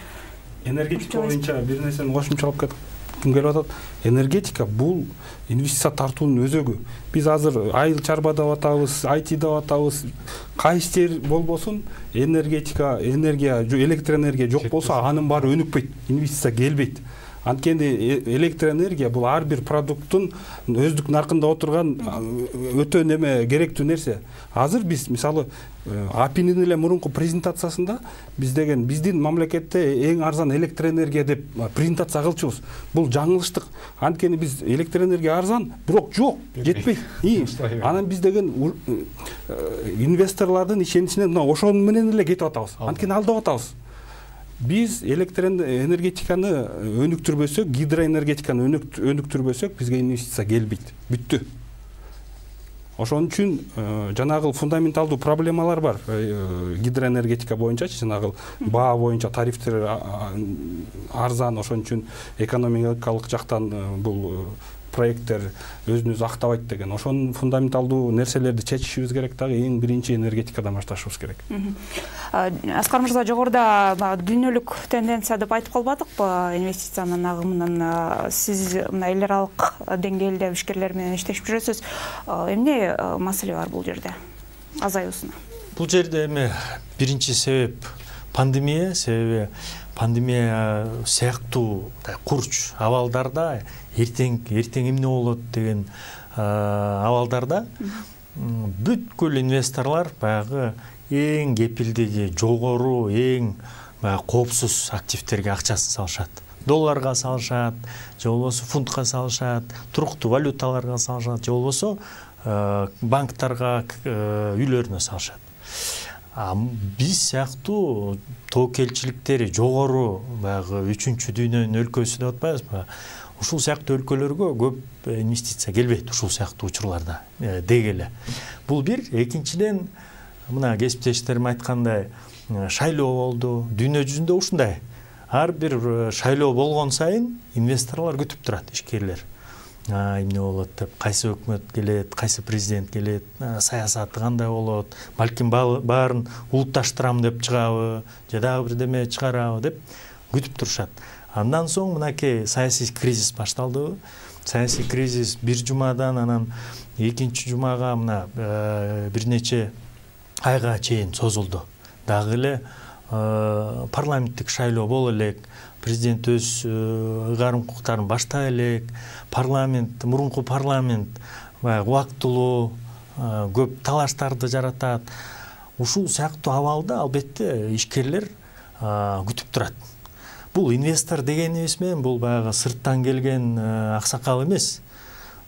Энергетика боюнча бир нерсени кошумчалап кетким келип атат. Энергетика бул инвестиция тартуунун өзөгү. Биз азыр айыл чарба деп атабыз, IT деп атабыз. Кайсы жер болбосун, энергетика, электроэнергия жок болсо, анын баары өнүкпөйт, инвестиция келбейт. Анткени электроэнергия бул ар бир продукттун өздүк наркында отурган өтө неме керектүү нерсе. Азыр биз мисалы АПИнин эле мурунку презентациясында биздин мамлекетте эң арзан электроэнергия деп презентация кылчубуз. Бул жаңылыштык. Анткени биз электроэнергия арзан, бирок жок, жетпейт. Анан биз инвесторлордун ишеничинен ошону менен эле кетип атабыз. Анткени алдап атабыз. Biz энергетиканы өнүктүрбөсөк, гидроэнергетиканы өнүктүрбөсөк, бизге инвестиция келбейт. Бүттү. Ошон үчүн жанагы фундаменталдуу проблемалар бар. Гидроэнергетика боюнча, жанагы баа боюнча тарифтер арзан, ошон үчүн экономикалык жактан бул проекттер өзүн өзү актабайт деген. Ошон фундаменталдуу нерселерди чечишибиз керек дагы, эң биринчи энергетикадан башташыбыз керек. Аскар мырза, жогоруда дүйнөлүк тенденция деп айтып калбадыкпы инвестициянын агымынын? Сиз мына эл аралык деңгээлде ишкерлер менен иштешип жүрөсүз. Эмне маселе бар бул жерде азаюусуна? Бул жерде эми биринчи себеп пандемия, себеби пандемия сыяктуу курч абалдарда эртең эмне болот деген абалдарда бүткүл инвесторлор баягы эң кепилдиги жогору, эң коопсуз активтерге акчасын салышат. Долларга салышат, же болбосо фунтка салышат, туруктуу валюталарга салышат, же болбосо банктарга, үйлөрүнө салышат. Биз сыяктуу тоокелчиликтери жогору баягы 3-чү дүйнөнүн өлкөсү деп атпайбызбы? Ушул сыяктуу өлкөлөргө көп инвестиция келбейт ушул сыяктуу учурларда дегеле. Бул бир. Экинчиден, мына кесиптештерим айткандай, шайлоо болду. Дүйнө жүзүндө ушундай. Ар бир шайлоо болгон сайын инвесторлор күтүп турат, ишкерлер. Эмне болот деп, кайсы өкмөт келет, кайсы президент келет, саясаты кандай болот, балким баарын улутташтырам деп чыгабы, же дагы бирдеме чыгарабы деп күтүп турушат. Андан соң мынакей саясий кризис башталды. Саясий кризис бир жумадан анан экинчи жумага мына бир нече айга чейин созулду. Дагы эле парламенттик шайлоо боло элек, президент өз ыйгарым укуктарын баштай элек, мурунку парламент убактылуу көп талаштарды жаратат. Ушул сыяктуу абалда албетте ишкерлер күтүп турат. Бул инвестор дегенибиз менен бул баягы сырттан келген аксакал эмес.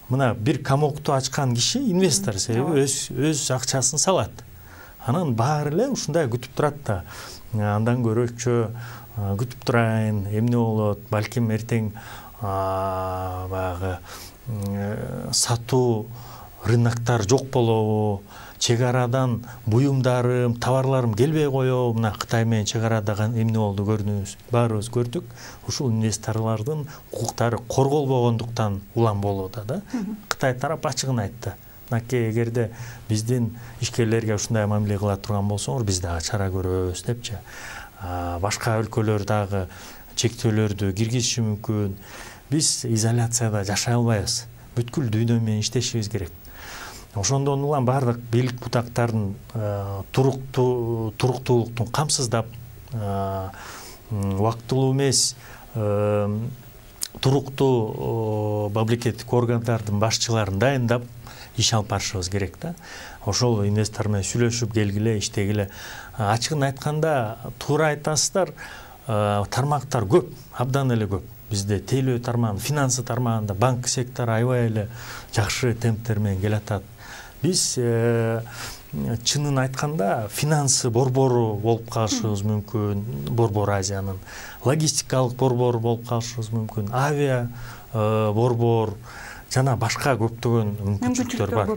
Мына бир комокту ачкан киши инвестор, себеби өз акчасын салат. Анан баары эле ушундай күтүп турат да. Андан көрөчү күтүп турайын, эмне болот, балким эртең баягы сатуу рыноктор жок болобу, чек арадан буюмдарым, товарларым келбей коебу. Мына Кытай менен чек арада эмне болду көрдүңүз, баарыбыз көрдүк. Ушул инвесторлордун укуктары корголбогондуктан улам болууда да. Кытай тарап ачыгын айтты. Мынакей эгерде биздин ишкерлерге ушундай мамиле кыла турган болсоңор, биз дагы чара көрөбүз депчи. Башка өлкөлөр дагы чектөөлөрдү киргизиши мүмкүн. Биз изоляцияда жашай албайбыз. Бүткүл дүйнө менен иштешибиз керек. Ошондон улам бардык бийлик бутактарын туруктуулуктун камсыздап, убактылуу эмес, туруктуу мамлекеттик органдардын башчыларын дайындап иш алып барышыбыз керек да. Ошол инвестор менен сүйлөшүп келгиле, иштегиле. Ачыгын айтканда, туура айтасыздар, тармактар көп, абдан эле көп. Бизде тейлөө тармагы, финансы тармагында банк сектору аябай эле жакшы темптер менен келатат. Биз чынын айтканда финансы борбору болуп калышыбыз мүмкүн, Борбор Азиянын, логистикалык борбору болуп калышыбыз мүмкүн, авиа борбор, жана башка көптөгөн мүмкүнчүлүктөр бар.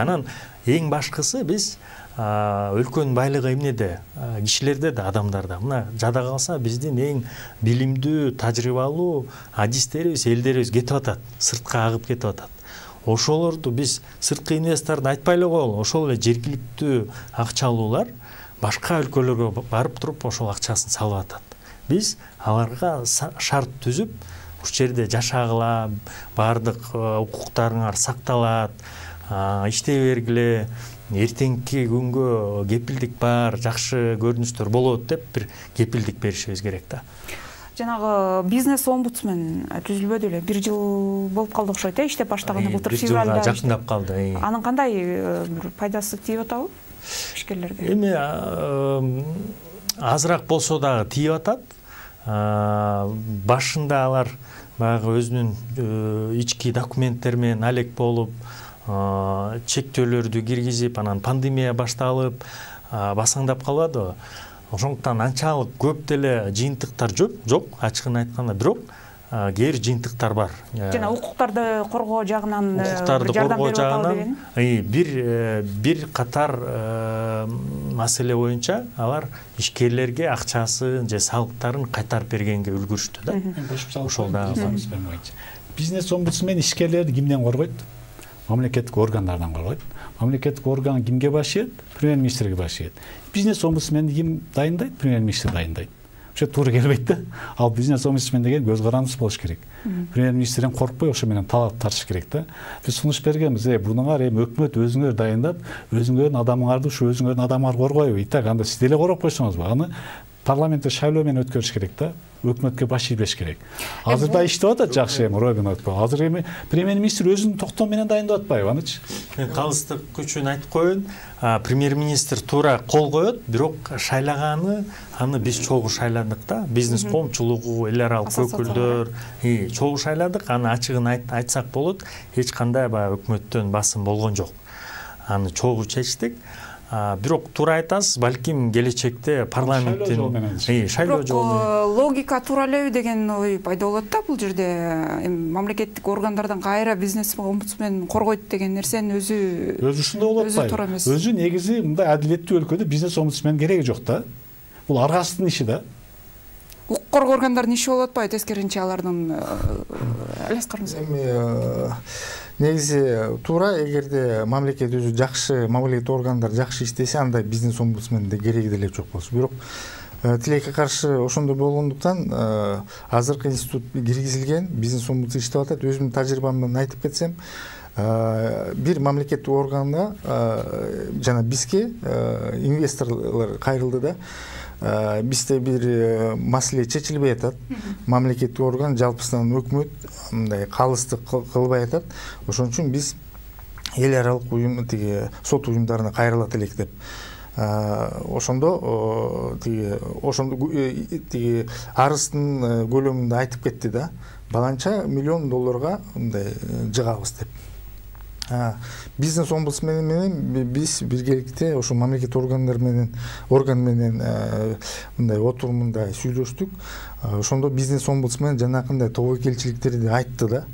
Анан эң башкысы биз өлкөнүн байлыгы эмнеде? Кишилерде да, адамдарда. Мына жада калса биздин эң билимдүү, тажрыйбалуу адистерибиз, элдерибиз кетип атат, сыртка агып кетип атат. Ошолорду биз сырткы инвесторду айтпай эле коелу, ошол эле жергиликтүү акчалуулар башка өлкөлөргө барып туруп ошол акчасын салып атат. Биз аларга шарт түзүп, ушул жерде жашагыла, баардык укуктарыңар сакталат, иштей бергиле, эртеңки күнгө кепилдик бар, жакшы көрүнүштөр болот деп бир кепилдик беришибиз керек да. Жанагы бизнес омбудсмен түзүлбөдү эле, 1 жыл болуп калды окшойт, иштеп баштаганы былтыр февралда. 1 жылга жакындап калды. Анын кандай пайдасы тийип атабы ишкерлерге? Эми азыраак болсо дагы тийип атат. Башында алар баягы өзүнүн ички документтер менен алек болуп, чектөөлөрдү киргизип, анан пандемия башталып, басаңдап калбадыбы. Ошондуктан анчалык көп деле жыйынтыктар жок, ачыгын айтканда. Бирок кээ бир жыйынтыктар бар. Жана укуктарды коргоо жагынан укуктарды коргоо жагынан бир катар маселе боюнча алар ишкерлерге акчасын же салыктарын кайтарып бергенге үлгүрүштү да. Ошол да бизнес омбудсмен ишкерлерди кимден коргойт? Мамлекеттик органдардан коргойт. Мамлекеттик орган кимге башыйт? Премьер-министрге башыйт. Бизнес омбудсменди ким дайындайт? Премьер-министр дайындайт. Ошо туура келбейт да. Ал бизнес омбудсмен деген көз карандысыз болуш керек. Премьер-министрден коркпой ошо менен талап тартыш керек да. Биз сунуш бергенбиз, bunуңар өкмөт өзүңөр дайындап, өзүңөрдүн адамыңарды ушу өзүңөрдүн адамыңар коргойбу? Итак, анда сиз деле короп койсоңузбу? Аны парламентте шайлоо менен өткөрүш керек да. Өкмөткө баш ийбеш керек. Азырда иштеп атат жакшы Робин атпа. Азыр премьер-министр өзүнүн токтому менен дайындап атпайбы анычы? Калыстык үчүн айтып коеюн, премьер-министр туура кол коет, бирок шайлаганы аны биз чогуу шайладык да. Бизнес коомчулугу, эл аралык өкүлдөр чогуу шайладык. Аны ачыгын айтсак болот. Эч кандай өкмөттөн басым болгон жок. Аны чогуу чечтик. Бирок туура айтасыз, балким келечекте парламенттин шайлоо жолу логика туура элеби деген ой пайда болот да. Бул жерде мамлекеттик органдардан кайра бизнес омбудсмен коргойт деген нерсенин өзү ушундай болуп атпайбы? Өзү негизи мындай адилеттүү өлкөдө бизнес омбудсмен кереги жок да. Бул ар кайсынын иши да. Укук коргоо органдарынын иши болуп атпайбы? Тескерисинче алардын аласкарыңыз. Негизи туура, эгерде мамлекет өзү жакшы, мамлекеттик органдар жакшы иштесе, андай бизнес омбудсменде кереги деле жок болчу. Бирок тилекке каршы ошондой болгондуктан азыркы институт киргизилген, бизнес омбудсмен иштеп атат. Өзүмдүн тажрыйбамдан айтып кетсем, бир мамлекеттик органга жана бизге инвесторлор кайрылды да. Бизде бир маселе чечилбей атат. Мамлекеттик орган жалпысынан өкмөт мындай калыстык кылбай атат. Ошон үчүн биз эл аралык уюм сот уюмдарына кайрылат элек деп. Ошондо арыздын көлөмүндө айтып кетти да. Баланча миллион долларга мындай жыгабыз деп. Бизнес омбудсмен менен биз биргеликте ошо мамлекеттик орган менен мындай отурумунда сүйлөштүк. Ошондо бизнес омбудсмен жанакындай тобокелчиликтерди айтты да.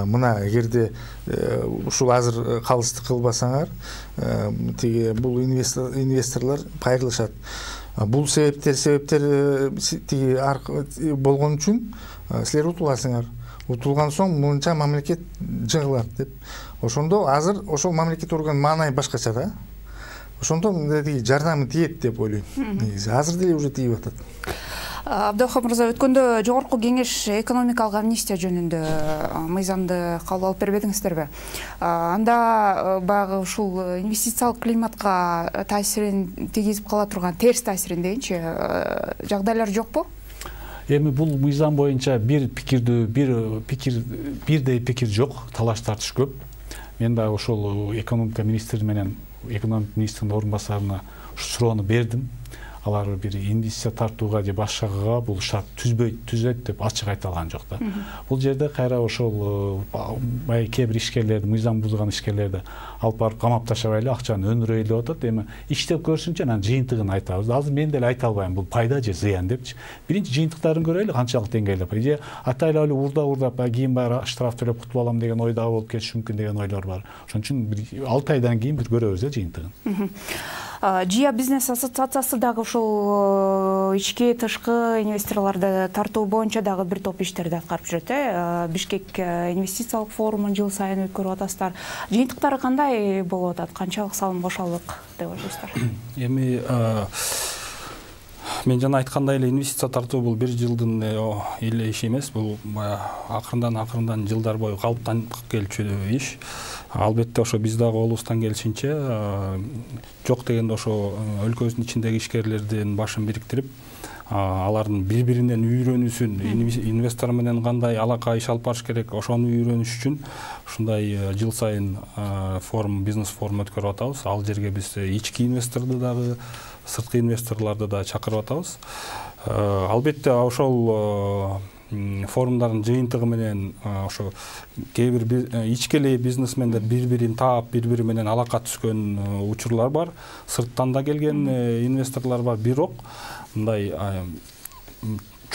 Мына эгерде ушул азыр калыстык кылбасаңар, бул инвесторлор кайрылышат. Бул себептер болгон үчүн силер утуласыңар. Утулган соң мынча мамлекет жыгылат деп. Ошондо азыр ошол мамлекет орган маанай башкача да. Ошондо мындай жардамы тиет деп ойлойм. Азыр деле уже тийип атат. Абдыхан мырза, өткөндө жогорку кеңеш экономикалык амнистия жөнүндө мыйзамды кабыл алып бербедиңиздерби? Анда баягы ушул инвестициялык климатка таасирин тийгизип кала турган терс таасирин дейинчи жагдайлар жокпу? Эми бул мыйзам боюнча бирдей пикир жок, талаш тартыш көп. Мен да ошол экономика министри менен экономика министринин орун басарына суроону бердим. Алар бир инвестиция тартууга же башкага бул шарт түзөт деп ачык айта алган жок да. Бул жерде кайра ошол кээ бир ишкерлерди, мыйзам бузган ишкерлерди алып барып камап ташабайлы, акчаны өндүрөйлү деп атат. Эми иштеп көрсүнчү анан жыйынтыгын айтабыз. Азыр мен деле айта албайм бул пайда же зыян депчи. Биринчи жыйынтыктарын көрөлү, канчалык деңгээлде. Же атайлап урдап, кийин баары штраф төлөп кутулуп алам деген ойда болуп кетиши мүмкүн деген ойлор бар. Ошон үчүн 6 айдан кийин бир көрөбүз жыйынтыгын. ЖИА бизнес ассоциациясы дагы ушул ички тышкы инвесторлорду тартуу боюнча дагы бир топ иштерди аткарып жүрөт. Бишкек инвестициялык форумун жыл сайын өткөрүп атасыздар. Жыйынтыктары кандай болуп атат? Канчалык салым кошалык деп ойлойсуздар? Эми мен жана айткандай эле инвестиция тартуу бул бир жылдын эле иши эмес. Бул акырындан жылдар бою калыптанып келчү иш. Албетте ошо биз дагы колубуздан келишинче жок дегенде ошо өлкөбүздүн ичиндеги ишкерлердин башын бириктирип, алардын бири-биринен үйрөнүүсүн, инвестор менен кандай алака иш алып барыш керек, ошону үйрөнүш үчүн ушундай жыл сайын бизнес форум өткөрүп атабыз. Ал жерге биз ички инвесторду дагы, сырткы инвесторлорду да чакырып атабыз. Албетте ошол форумдардын жыйынтыгы менен ошо кээ бир ичкелей бизнесмендер бири-бирин таап, бири-бири менен алака түскөн учурлар бар. Сырттан да келген инвесторлор бар, бирок мындай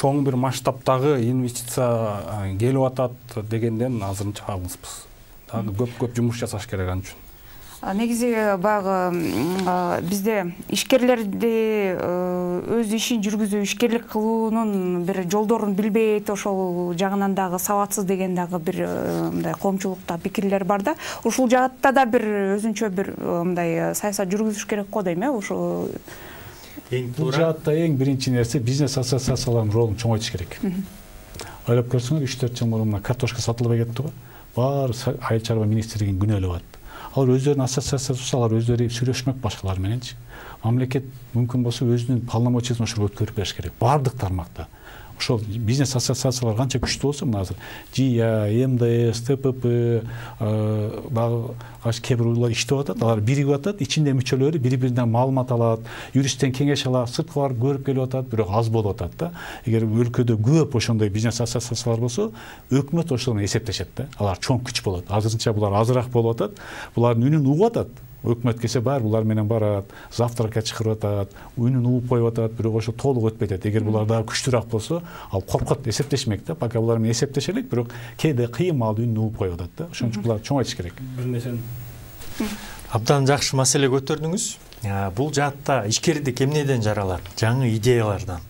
чоң бир масштабтагы инвестиция келип атат дегенден азырынча калыспыз. Дагы көп жумуш жасаш керек ал үчүн. Негизи баягы бизде ишкерлерди өз ишин жүргүзүү, ишкерлик кылуунун бир жолдорун билбейт, ошол жагынан дагы сабатсыз деген дагы бир мындай коомчулукта пикирлер бар да. Ушул жаатта да бир өзүнчө бир мындай саясат жүргүзүш керек го дейм, ошо. Бул жаатта эң биринчи нерсе бизнес ассоциациялардын ролун чоңойтуш керек. Ойлоп көрсөңөр 3-4 жыл мурун картошка сатылбай кетти го. Баары айыл чарба министрлигин күнөөлөп атты. Алар өздөрүнүн ассоциациясы болсо, алар өздөрү сүйлөшмөк башкалар мененчи. Мамлекет мүмкүн болсо өзүнүн полномочиясын ошого өткөрүп бериш керек. Бардык тармакта. Ошол бизнес ассоциациялар канча күчтүү болсо, мына азыр ЖИА, МДС, ТПП, багы кээ бир уюлдар иштеп атат, алар биригип атат, ичинде мүчөлөрү бири-биринен маалымат алат, юристтен кеңеш алат, сырткы барып көрүп келип атат, бирок аз болуп атат да. Эгер өлкөдө көп ошондой бизнес ассоциациялар болсо, өкмөт ошону эсептешет да. Алар чоң күч болот. Азырынча булар азыраак болуп атат. Булардын үнүн угуп атат. Өкмөт келсе бар, булар менен барат, завтракка чыгарып атат, үнүн угуп коюп атат, бирок ошо толук өтпөй атат. Эгер булар дагы күчтүүрөөк болсо, ал коркот, эсептешмек да. Пока булар менен эсептеше элек, бирок кээде кыйын маалда үнүн угуп коюп атат да. Ошон үчүн булар чоңойтуш керек. Бир нерсени абдан жакшы маселе көтөрдүңүз. Бул жаатта ишкердик эмнеден жаралат? Жаңы идеялардан.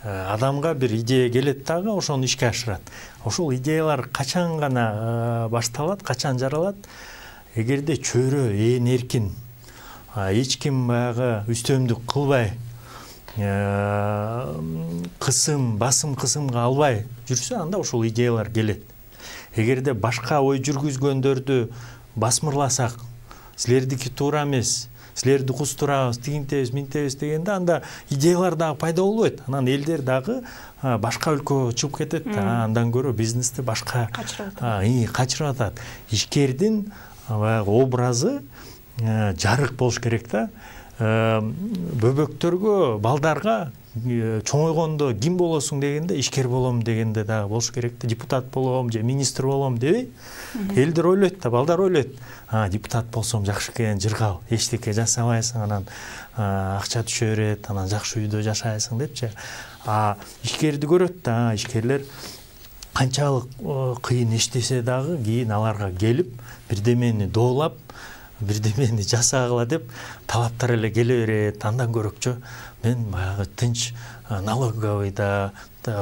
Адамга бир идея келет дагы, ошону ишке ашырат. Ошол идеялар качан гана башталат, качан жаралат? Эгерде чөйрө эркин, эч ким баягы үстөмдүк кылбай, басым кысымга албай жүрсө, анда ошол идеялар келет. Эгерде башка ой жүргүзгөндөрдү басмырласак, силердики туура эмес, силерди кустурабыз, тигинтебиз, минтебиз дегенде, анда идеялар дагы пайда болбойт. Анан элдер дагы башка өлкөгө чыгып кетет. Андан көрө бизнести башка качырып атат. Ишкердин образы жарык болуш керек да. Бөбөктөргө, балдарга чоңойгондо ким болосуң дегенде ишкер болом дегенде дагы болуш керек да. Депутат болом же министр болом дебей, элдер ойлойт да, балдар ойлойт. Депутат болсом жакшы экен, жыргал, эчтеке жасабайсың, анан акча түшө берет, анан жакшы үйдө жашайсың депчи. Ишкерди көрөт да, ишкерлер канчалык кыйын иштесе дагы кийин аларга келип, бирдемени доолап, бирдемени жасагыла деп талаптар эле келе берет. Андан көрөкчө мен баягы тынч налоговыйда,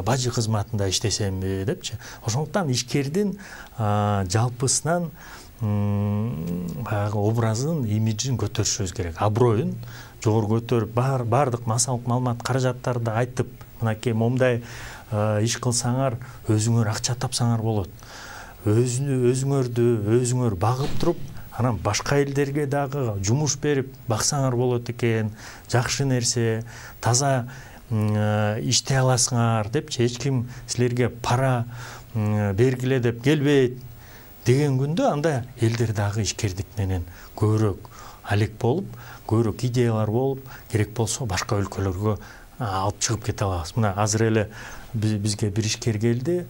бажы кызматында иштесемби депчи. Ошондуктан ишкердин жалпысынан баягы образын, имиджин көтөрүшүбүз керек. Аброюн жогору көтөрүп, бардык массалык маалымат каражаттарды айтып, мынакей момундай иш кылсаңар, өзүңөр акча тапсаңар болот. Өзүңөр багып туруп, анан башка элдерге дагы жумуш берип баксаңар болот экен, жакшы нерсе, таза иштей аласыңар депчи, эч ким силерге пара бергиле деп келбейт деген күндө, анда элдер дагы ишкердик менен көбүрөөк алек болуп, көбүрөөк идеялар болуп, керек болсо башка өлкөлөргө алып чыгып кете алабыз. Мына азыр эле бизге бир ишкер келди,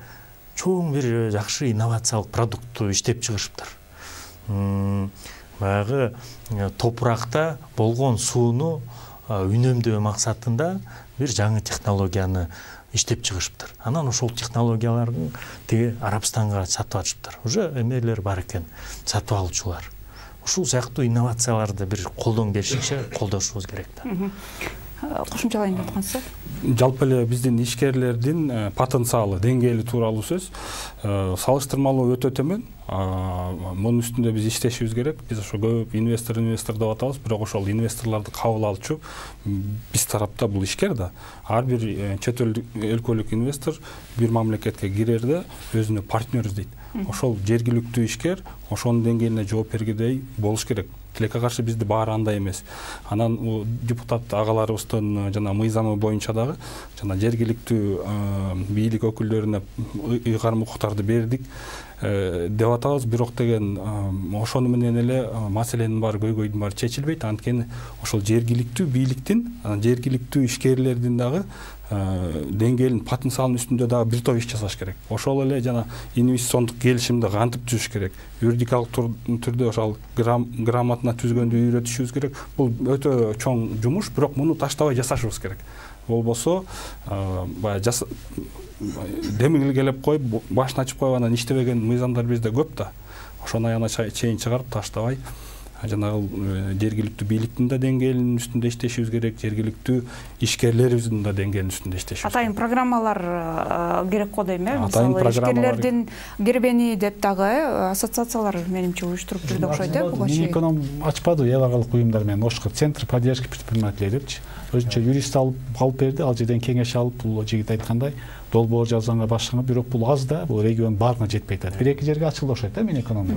чоң бир жакшы инновациялык продукту иштеп чыгышыптыр. Баягы топуракта болгон сууну үнөмдөө максатында бир жаңы технологияны иштеп чыгышыптыр. Анан ошол технологиялардын тиги Арабстанга сатып атышыптыр. Уже эмелер бар экен, сатып алуучулар. Ушул сыяктуу инновацияларды бир колдон келишинче колдошубуз керек да. Кошумчалайын деп аткансыз? Жалпы эле биздин ишкерлердин потенциалы, деңгээли тууралуу сөз салыштырмалуу өтө төмөн. Мунун үстүндө биз иштешибиз керек. Биз ошо көп инвестор деп атабыз, бирок ошол инвесторлорду кабыл алчу биз тарапта бул ишкер да. Ар бир чет өлкөлүк инвестор бир мамлекетке кирерде өзүнө партнер издейт. Ошол жергиликтүү ишкер ошонун деңгээлине жооп бергидей болуш керек. Тилекке каршы бизди баары андай эмес. Анан депутат агаларыбыздын жана мыйзамы боюнча дагы жана жергиликтүү бийлик өкүлдөрүнө ыйгарым укуктарды бердик деп атабыз, бирок деген ошону менен эле маселенин баары көйгөйдүн баары чечилбейт. Анткени ошол жергиликтүү бийликтин, жергиликтүү ишкерлердин дагы деңгээлин, потенциалынын үстүндө дагы бир топ иш жасаш керек. Ошол эле жана инвестициондук келишимди кантип түзүш керек, юридикалык түрдө ошол грамотно түзгөндү үйрөтүшүбүз керек. Бул өтө чоң жумуш, бирок муну таштабай жасашыбыз керек. болбосо баягы демилгелеп коюп башын ачып коюп анан иштебеген мыйзамдар бизде көп да. Ошону аягына чейин чыгарып таштабай жанагы жергиликтүү бийликтин да деңгээлинин үстүндө иштешибиз керек, жергиликтүү ишкерлерибиздин да деңгээлинин үстүндө иштешибиз керек. Атайын программалар керек го дейм, мисалы ишкерлердин кирбени деп дагы ассоциациялар менимче уюштуруп жүрдү окшойт, буга чейин. Эконом ачпады, эваралык уюмдар менен ошко Центр поддержки предпринимателей депчи. Өзүнчө юрист алып берди, ал жерден кеңеш алып, бул жигит айткандай долбоор жазганга башлаган, бирок бул аз да, бул регион баарына жетпей атат. Бир эки жерге ачылды окшойт да, мен экономия.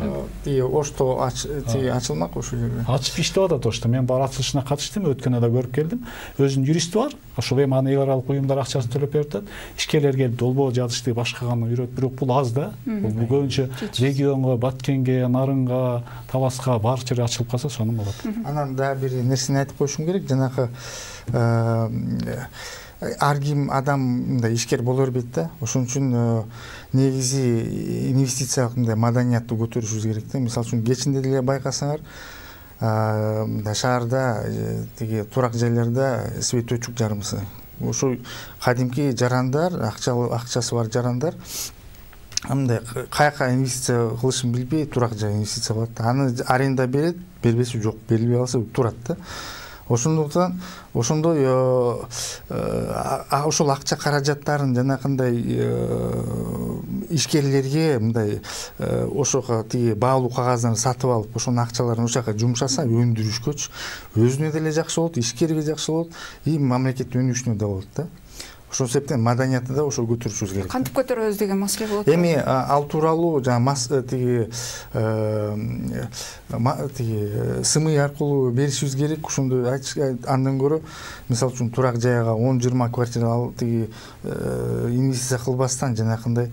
Ошто ачылмак ошол жерге. Ачып иштеп атат ошто. Мен бар ачылышына катыштым, өткөн айда көрүп келдим. Өзүнүн юристи бар. Ошол эми аны эваралык уюмдар акчасын төлөп берип атат. Ишкерлер келип долбоор жазышты, башкаганы үйрөтүп, бирок бул аз да. Бул көбүнчө регионго, Баткенге, Нарынга, Таласка бар жерге ачылып калса сонун болот. Анан да бир нерсени айтып коюшум керек, жанагы ар ким адам мындай ишкер боло бербейт да. Ошон үчүн негизи инвестициялык мындай маданиятты көтөрүшүбүз керек да. Мисалы үчүн кечинде деле байкасаңар, мындай шаарда тиги турак жайларда свет өчүк жарымсы. Ошо кадимки жарандар, акчасы бар жарандар мындай каяка инвестиция кылышын билбей турак жайга инвестиция кылат. Аны аренда берет, бербеси жок, берилбей калса турат да. Ошондуктан ошондой ошол акча каражаттарын жанакындай ишкерлерге мындай ошого тиги баалуу кагаздарын сатып алып, ошонун акчаларын ошол жака жумшаса, өндүрүшкөчү өзүнө деле жакшы болот, ишкерге жакшы болот, и мамлекеттин өнүгүшүнө да болот да. Ошол себептен маданиятты да ошол көтөрүшүбүз керек. Кантип көтөрөбүз деген маселе болот. Эми ал тууралуу жана тиги СМИ аркылуу беришибиз керек. Ошондой андан көрө, мисалы үчүн турак жайга 10-20 квартира ал тиги инвестиция кылбастан жанакындай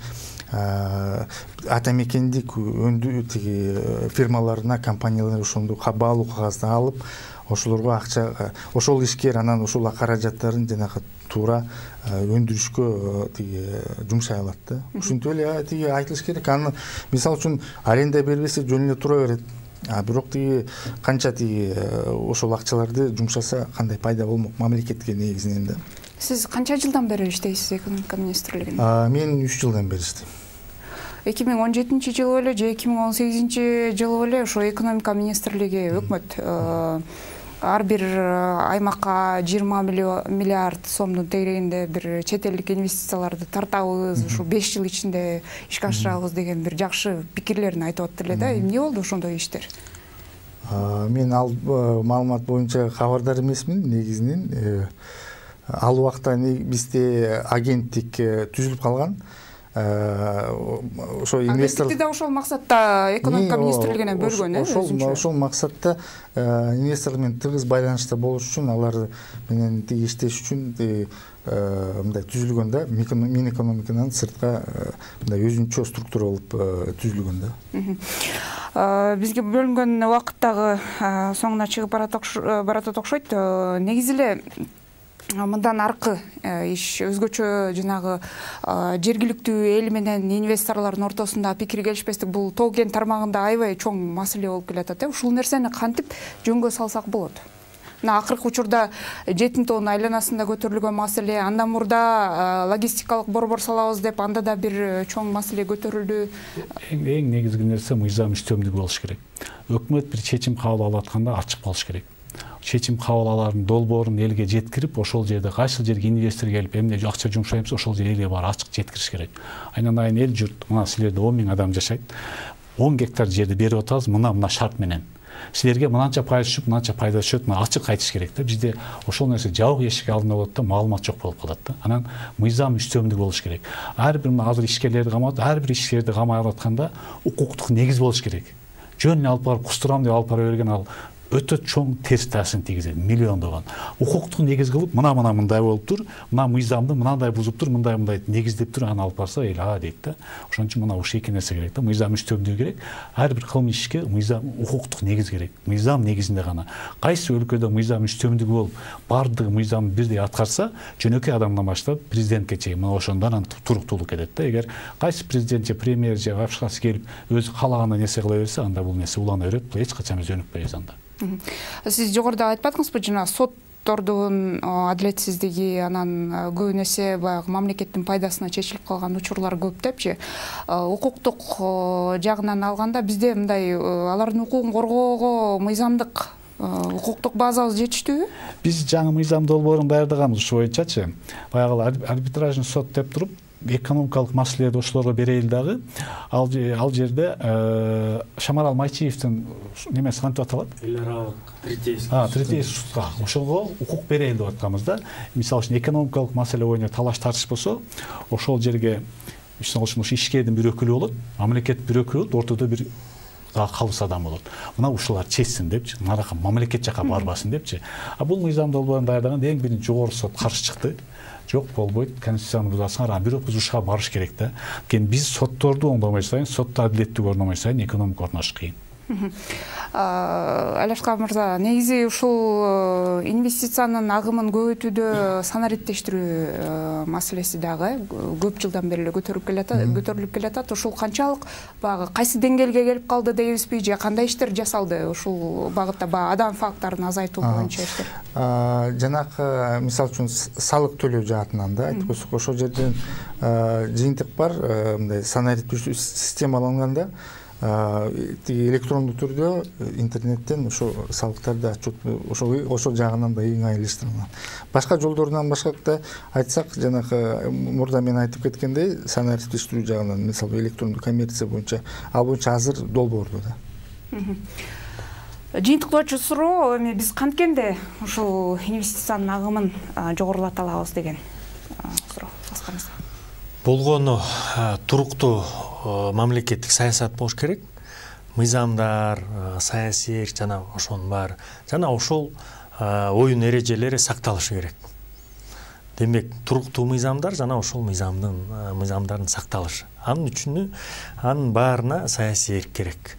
ата мекендик өндүү тиги фирмаларына, компанияларына ошондой баалуу кагазды алып, ошолорго акча, ошол ишкер анан ошол каражаттарын жанагы туура өндүрүшкө тиги жумшай алат да. Ушинтип эле тиги айтылыш керек. Аны мисалы үчүн аренда бербесе жөн эле тура берет. Бирок тиги канча тиги ошол акчаларды жумшаса кандай пайда болмок мамлекетке негизинен да. Сиз канча жылдан бери иштейсиз экономика министрлигинде? Мен 3 жылдан бери иштейм. 2017-жылы эле же 2018-жылы эле ошо экономика министрлиги өкмөт ар бир аймакка 20 миллиард сомдун тегерегинде бир чет элдик инвестицияларды тартабыз, ушу 5 жыл ичинде ишке ашырабыз деген бир жакшы пикирлерин айтып атты эле да. Эмне болду ошондой иштер? Мен ал маалымат боюнча кабардар эмесмин негизинен. Ал убакта бизде агенттик түзүлүп калган. Ошо инвестор да ошол максатта экономика министрлигине бөлгөн, ошол максатта инвесторлор менен тыгыз байланышта болуш үчүн, алар менен тиги иштеш үчүн мындай түзүлгөн да. Минэкономиканын сыртка мындай өзүнчө структура болуп түзүлгөн да. Бизге бөлүнгөн убакыт дагы соңуна чыгып баратат окшойт. Негизи эле мындан аркы иш өзгөчө жанагы жергиликтүү эл менен инвесторлордун ортосунда пикир келишпестик бул тоо кен тармагында аябай чоң маселе болуп келатат. Ушул нерсени кантип жөнгө салсак болот? Мына акыркы учурда жетим тоонун айланасында көтөрүлгөн маселе, андан мурда логистикалык борбор салабыз деп анда да бир чоң маселе көтөрүлдү. Эң негизги нерсе мыйзам үстөмдүгү болуш керек. Өкмөт бир чечим кабыл алып атканда ачык болуш керек. Чечим кабыл алаарын долбоорун элге жеткирип, ошол жерде кайсы жерге инвестор келип, эмне акча жумшайбыз, ошол жерге элге бар ачык жеткириш керек. Айнан айын эл журт, мына силерде 10 000 адам жашайт. 10 гектар жерди берип атабыз, мына шарт менен. Силерге мынанча пайыз түшүп, мынанча пайда түшөт, мына ачык айтыш керек да. Бизде ошол нерсе жабык эшик алдында болот да, маалымат жок болуп калат да. Анан мыйзам үстөмдүгү болуш керек. Ар бир азыр ишкерлерди камап, ар бир ишкерди камай атканда укуктук негиз болуш керек. Жөн эле алып барып кустурам деп алып бара берген ал өтө чоң терс таасирин тийгизет, миллиондогон. Укуктук негиз кылып, мындай болуп тур, мына мыйзамды мындай бузуп тур, мындай негиздеп тур, аны алып барса эл дейт да. Ошон үчүн мына ушул эки нерсе керек да. Мыйзам үстөмдүгү керек. Ар бир кылмыш ишке мыйзам, укуктук негиз керек. Мыйзам негизинде гана. Кайсы өлкөдө мыйзам үстөмдүгү болуп, бардыгы мыйзамды бирдей аткарса, жөнөкөй адамдан баштап президентке чейин мына ошондон туруктуулук кетет да. Эгер кайсы президент же премьер же башкасы келип өзү каалаган нерсе кыла берсе, анда бул нерсе улана берет. Эч качан биз өнүкпөйбүз анда. Сиз жогоруда айтпадыңызбы, жана сот соттордун адилетсиздиги, анан көбүн эсе баягы мамлекеттин пайдасына чечилип калган учурлар көп депчи. Укуктук жагынан алганда бизде мындай алардын укугун коргоого мыйзамдык укуктук базабыз жетиштүүбү? Биз жаңы мыйзам долбоорун даярдаганбыз ушу боюнчачы. Баягы арбитражный сот деп туруп, экономикалык маселелерди ошолорго берели дагы. Ал жерде Шамарал Майчиевдин немеси кантип аталат? Эл аралык третейский сутка ошого укук берели деп атканбыз да. Мисалы үчүн экономикалык маселе боюнча талаш тартыш болсо, ошол жерге ишкердин бир өкүлү болот, мамлекет бир өкүлү болот, ортодо бир калыс адам болот. Мына ушулар чечсин депчи, мына мамлекет жака барбасын депчи. Бул мыйзам долбоорун даярдаганда эң биринчи жогорку сот каршы чыкты. Жок, болбойт, конституцияны бузасыңар, бирок биз ушуга барыш керек да. Анткени биз сотторду оңдомой сайын, сотто адилеттүүлүк орномой сайын экономика орнош кыйын. Алишкан мырза, негизи ушул инвестициянын агымын көбөйтүүдө санариттештирүү маселеси дагы көп жылдан бери көтөрүлүп келатат. Ушул канчалык багы кайсы деңгээлге келип калды дейбизби, же кандай иштер жасалды ушул багытта, адам факторун азайтуу боюнча иштер? Жанакы мисалы үчүн салык төлөө жаатынан да айтып койсок, ошол жерден жыйынтык бар, мындай санариттештирүү системаланганда электрондуу түрдө интернеттен ошо салыктарды отчет ошол жагынан да оңайлаштырылган. Башка жолдорунан башка айтсак, жанагы мурда мен айтып кеткендей, санариттештирүү жагынан, мисалы электрондуу коммерция боюнча, ал боюнча азыр долбоордо да. Жыйынтыктоочу суроо, эми биз канткенде ушул инвестициянын агымын жогорулата алабыз деген суроо. Болгону туруктуу мамлекеттик саясат болуш керек. Мыйзамдар, саясий жана ошонун баары. Жана ошол оюн эрежелери сакталышы керек. Демек, туруктуу мыйзамдар жана ошол мыйзамдардын сакталышы. Анын үчүн анын баарына саясий эрк керек.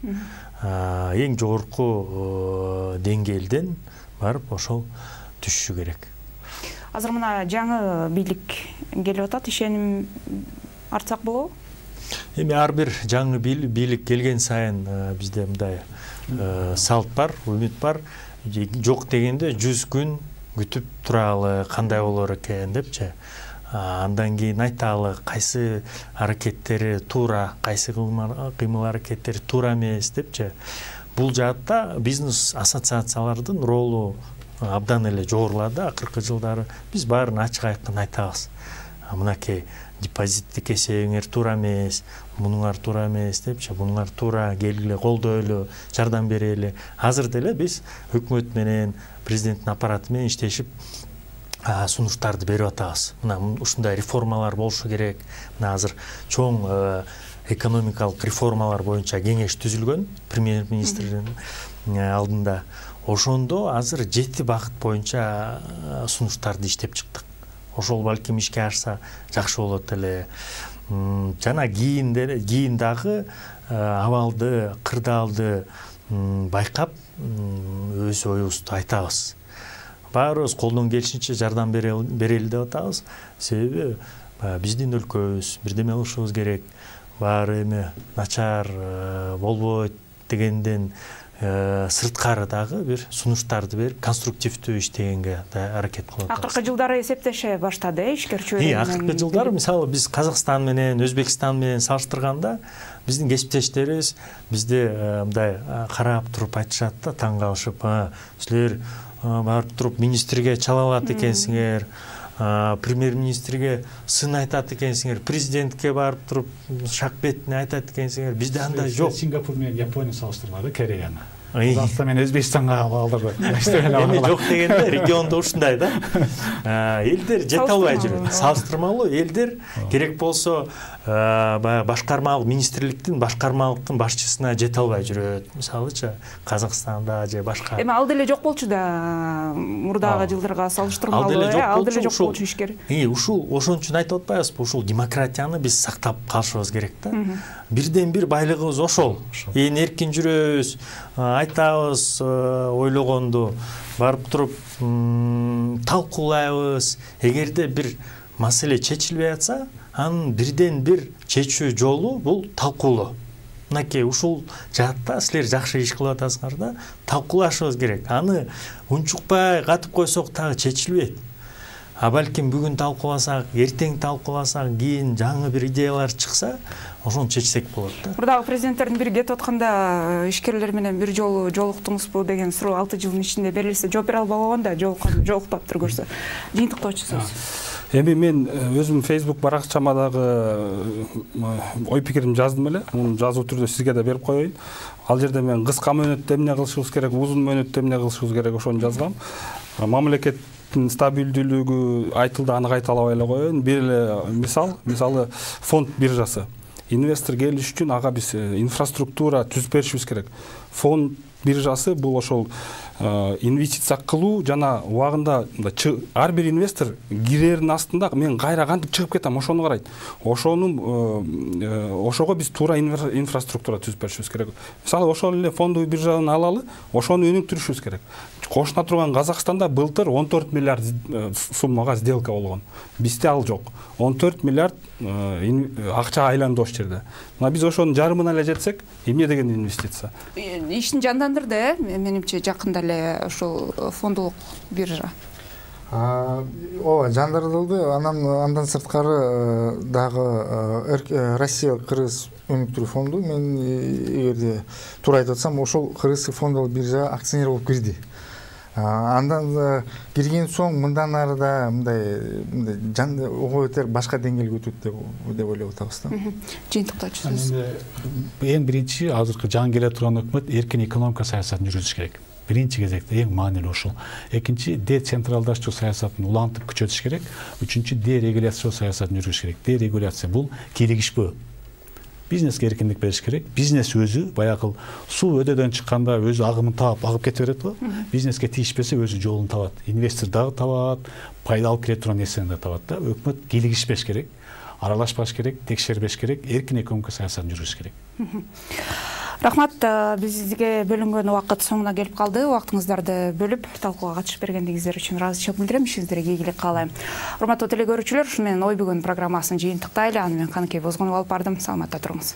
Эң жогорку деңгээлден барып ошол түшүшү керек. Азыр мына жаңы бийлик келип атат, ишеним артсак болобу? Эми ар бир жаңы бийлик келген сайын бизде мындай салт бар, үмүт бар. Жок дегенде 100 күн күтүп туралы, кандай болор экен депчи. Андан кийин айталы кайсы аракеттери туура, кайсы кыймыл аракеттери туура эмес депчи. Бул жаатта бизнес ассоциациялардын ролу абдан эле жогорулады акыркы жылдары. Биз баарын ачык айкын айтабыз. Мынакей депозиттик эсебиңер туура эмес, мунуңар туура эмес депчи, мунуңар туура, келгиле колдойлу, жардам берели. Азыр деле биз өкмөт менен, президенттин аппараты менен иштешип сунуштарды берип атабыз. Мына ушундай реформалар болушу керек. Мына азыр чоң экономикалык реформалар боюнча кеңеш түзүлгөн премьер-министрдин алдында. Ошондо азыр 7 багыт боюнча сунуштарды иштеп чыктык. Ошол балким ишке ашса жакшы болот эле. Жана кийин дагы абалды, кырдаалды байкап өз оюбузду айтабыз. Баарыбыз колдон келишинче жардам берели деп атабыз. Себеби биздин өлкөбүз бирдеме кылышыбыз керек. Баары эми начар болбойт дегенден сырткары дагы бир сунуштарды берип конструктивдүү иштегенге аракет кылып атабыз. Акыркы жылдары эсептеше баштады, ишкерчү. Акыркы жылдары мисалы биз Казакстан менен Өзбекстан менен салыштырганда биздин кесиптештерибиз бизде мындай карап туруп айтышат да, таң калышып, силер барып туруп министрге чалалат экенсиңер, премьер-министрге сын айтат экенсиңер, президентке барып туруп шак бетине айтат экенсиңер. Бизде андай жок. Сингапур менен Япония салыштырмады, Кореяны. Казакстан менен Өзбекстанга алдырды. Эми жок дегенде региондо ушундай да. Элдер жете албай жүрөт. Салыштырмалуу элдер керек болсо башкармалык министрликтин башкармалыктын башчысына жете албай жүрөт. Мисалычы Казакстанда же башка. Эми ал деле жок болчу да, мурдагы жылдарга салыштырмалуу. Ал деле жок болчу ишкер. Ушул ошон үчүн айтып атпайбызбы? Ушул демократияны биз сактап калышыбыз керек да. Бирден бир байлыгыбыз ошол. Эркин жүрөбүз, айтабыз ойлогонду, барып туруп талкуулайбыз. Эгерде бир маселе чечилбей атса, анын бирден бир чечүү жолу бул талкуулоо. мынакей ушул жаатта силер жакшы иш кылып атасыңар да, талкуулашыбыз керек. Аны унчукпай катып койсок дагы чечилбейт. А балким бүгүн талкууласак, эртең талкууласак, кийин жаңы бир идеялар чыкса, ошону чечсек болот да. Мурдагы президенттердин бири кетип атканда ишкерлер менен бир жолу жолуктуңузбу деген суроо 6 жылдын ичинде берилсе жооп бере албаган да, жолукпаптыр көрсө. Жыйынтыктоочусуз. Эми мен өзүм Facebook баракчама дагы ой пикиримди жаздым эле. Муну жазуу түрдө сизге да берип коеюн. Ал жерде мен кыска мөөнөттө эмне кылышыбыз керек, узун мөөнөттө эмне кылышыбыз керек ошону жазгам. Мамлекеттин стабилдүүлүгү айтылды, аны кайталабай эле коеюн. Бир эле мисалы фонд биржасы. Инвестор келиш үчүн ага биз инфраструктура түзүп беришибиз керек. Фонд биржасы бул ошол инвестиция кылуу жана убагында ар бир инвестор кирердин астында мен кайра кантип чыгып кетем ошону карайт. Ошого биз туура инфраструктура түзүп беришибиз керек. Мисалы ошол эле фонддуу биржаны алалы, ошону өнүктүрүшүбүз керек. Кошуна турган Казакстанда былтыр 14 миллиард суммага сделка болгон. Бизде ал жок. 14 миллиард акча айланды ошол жерде. Мына биз ошонун жарымына эле жетсек, эмне деген инвестиция? Ишин жандандырды, менимче жакында эле ушул фондулук биржа. Ооба, жандандырылды. Андан сырткары дагы Россия Кыргыз өнүктүрүү фонду, мен эгерде туура айтып атсам, ошол Кыргыз фондулук биржа акционер болуп кирди. Андан кирген соң мындан арыда мындай ого бетер башка деңгээлге өтөт деп ойлоп атабыз да. Жыйынтыктоочусуз. Эң биринчи азыркы жаңы келе турган өкмөт эркин экономика саясатын жүргүзүш керек. Биринчи кезекте эң маанилүү ушул. Экинчи децентралдаштыруу саясатын улантып күчөтүш керек. Үчүнчү дерегуляциялоо саясатын жүргүзүш керек. Дерегуляция бул кийлигишпөө. Бизнеске эркиндик бериш керек. Бизнес өзү баягы суу өдөдөн чыкканда өзү агымын таап агып кете берет го. Бизнеске тийишпесе өзү жолун табат. Инвестор дагы табат, пайда алып келе турган нерсени да табат да. Өкмөт кийлигишпеш керек, аралашпаш керек, текшербеш керек, эркин экономика саясатын жүргүзүш керек. Рахмат, бизге бөлүнгөн убакыт соңуна келип калды. Убактыңыздарды бөлүп талкууга катышып бергендигиңиздер үчүн ыраазычылык билдирем. Ишиңиздерге ийгилик каалайм. Урматтуу телекөрүүчүлөр, ушу менен ой бүгүн программасын жыйынтыктайлы. Аны мен Каныкей Бозгунова алып бардым. Саламатта туруңуз.